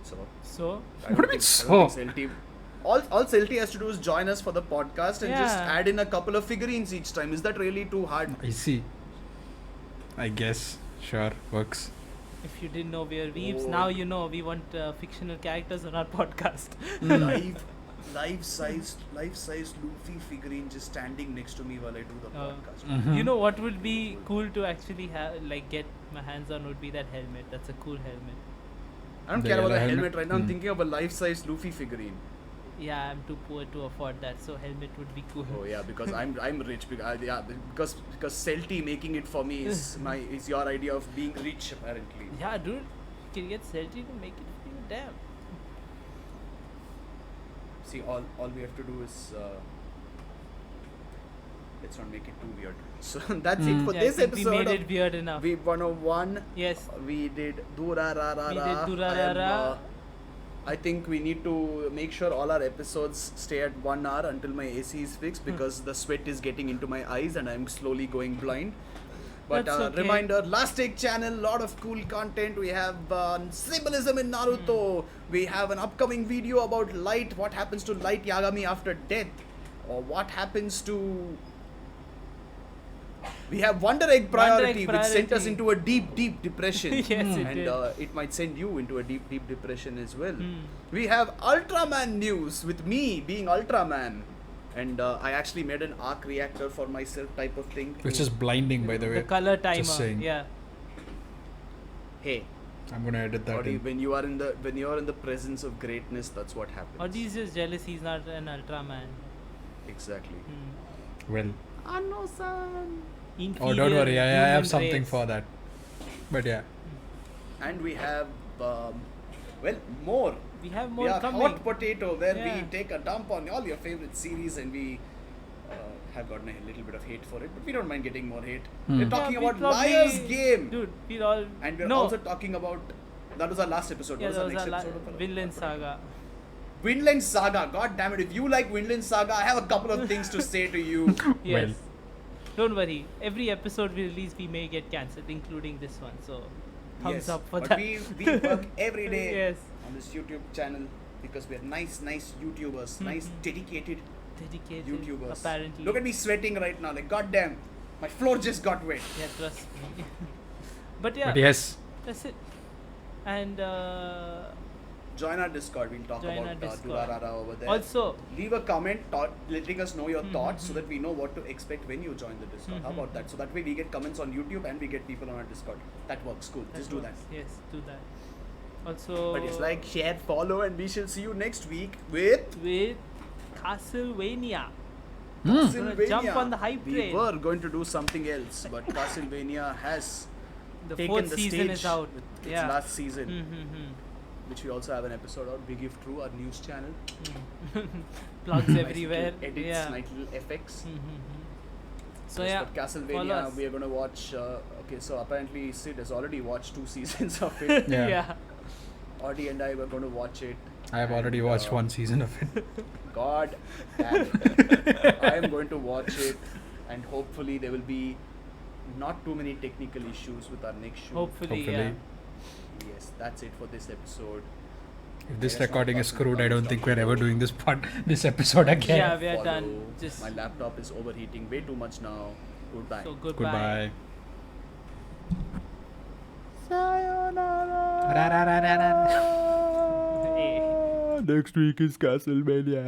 So So I What don't do you mean think- I don't so? think Celti- all Celti has to do is join us for the podcast and just Yeah. add in a couple of figurines each time. Is that really too hard? I see. I guess. Sure. Works. if you didn't know we are weebs, Oh. now you know we want fictional characters on our podcast. life size Luffy figurine just standing next to me while I do the podcast. Mhm. You know what would be cool to actually have, like, get my hands on would be that helmet. That's a cool helmet. I don't The care about the yellow helmet helmet? right now. I'm Hmm. thinking of a life-size Luffy figurine. Yeah, I'm too poor to afford that, so helmet would be cool. Oh yeah, because I'm rich. Because Celti making it for me is your idea of being rich apparently. Yeah, dude, you can get Celti to make it for you. Damn. See, all we have to do is let's not make it too weird. So that's it for Yeah, this I think episode. we made of it weird enough. Weeb 101. Yes. We did Durarara. We did Durarara. I think we need to make sure all our episodes stay at 1 hour until my AC is fixed because the sweat is getting into my eyes and I'm slowly going blind. But That's okay. reminder, Last Take channel, lot of cool content. We have symbolism in Naruto. We have an upcoming video about light. What happens to Light Yagami after death? Or what happens to... We have Wonder Egg Priority, which sent us Priority. into a deep depression. Yes, it And did. it might send you into a deep depression as well. Hmm. We have Ultraman news with me being Ultraman. And I actually made an arc reactor for myself type of thing. Which to- is blinding, by the way. The color timer. Just saying. Yeah. Hey, I'm gonna edit that Audi, in. when you are in the presence of greatness, that's what happens. Or he's just jealous he's not an Ultraman. Exactly. Hmm. Well. Ano-san. Oh, don't worry. I have human something race. for that. But yeah. And we have more. We have We more have coming. Hot Potato, where Yeah. we take a dump on all your favorite series, and we have gotten a little bit of hate for it, but we don't mind getting more hate. Hmm. We're talking Yeah, we about probably- Liar's Game, Dude, we'll all. and we're no. also talking about. That was our last episode. Yeah, what that was was our our next episode? of Vinland Hot Potato? Saga. Vinland Saga. God damn it! If you like Vinland Saga, I have a couple of things to say to you. Yes. Don't worry. Every episode we release, we may get cancelled, including this one. So, thumbs Yes, up for but that. we work every day Yes. on this YouTube channel because we are nice YouTubers, nice Mhm. dedicated Dedicated. YouTubers. Apparently. Look at me sweating right now, like goddamn, my floor just got wet. Yeah, trust me. But yeah, But yes, that's it. And Join our Discord. We'll talk Join our about Discord. Durarara over there. also, Leave a comment letting us know your thoughts so Mhm. that we know what to expect when you join the Discord. How Mhm. about that? So that way we get comments on YouTube and we get people on our Discord. That works. Cool. Just do that. works. Yes, do that. Also, But it's like, share, follow, and we shall see you next week with with Castlevania. Hmm. Gonna jump on the hype We train. were going to do something else, but Castlevania has The taken fourth the season stage is out. with its Yeah. last season, Mm-hmm. which we also have an episode on. We give through our news channel. Plugs Nice everywhere. little edits, Yeah. nice little effects. Mm-hmm. So Yes, yeah, but follow Castlevania, us. we are going to watch. Okay, so apparently Sid has already watched 2 seasons of it. Yeah. yeah. Audie and I were going to watch it. I have already and, watched one season of it. God damn it. I am going to watch it, and hopefully there will be not too many technical issues with our next show. Hopefully, yeah. Hopefully. Yes, that's it for this episode. If this Let us know recording is thoughts in the screwed, I don't comments think down we're ever below. doing this episode again. Yeah, we are Follow. done. Just My laptop is overheating way too much now. Goodbye. so goodbye. Goodbye. Hey. Next week is Castlevania.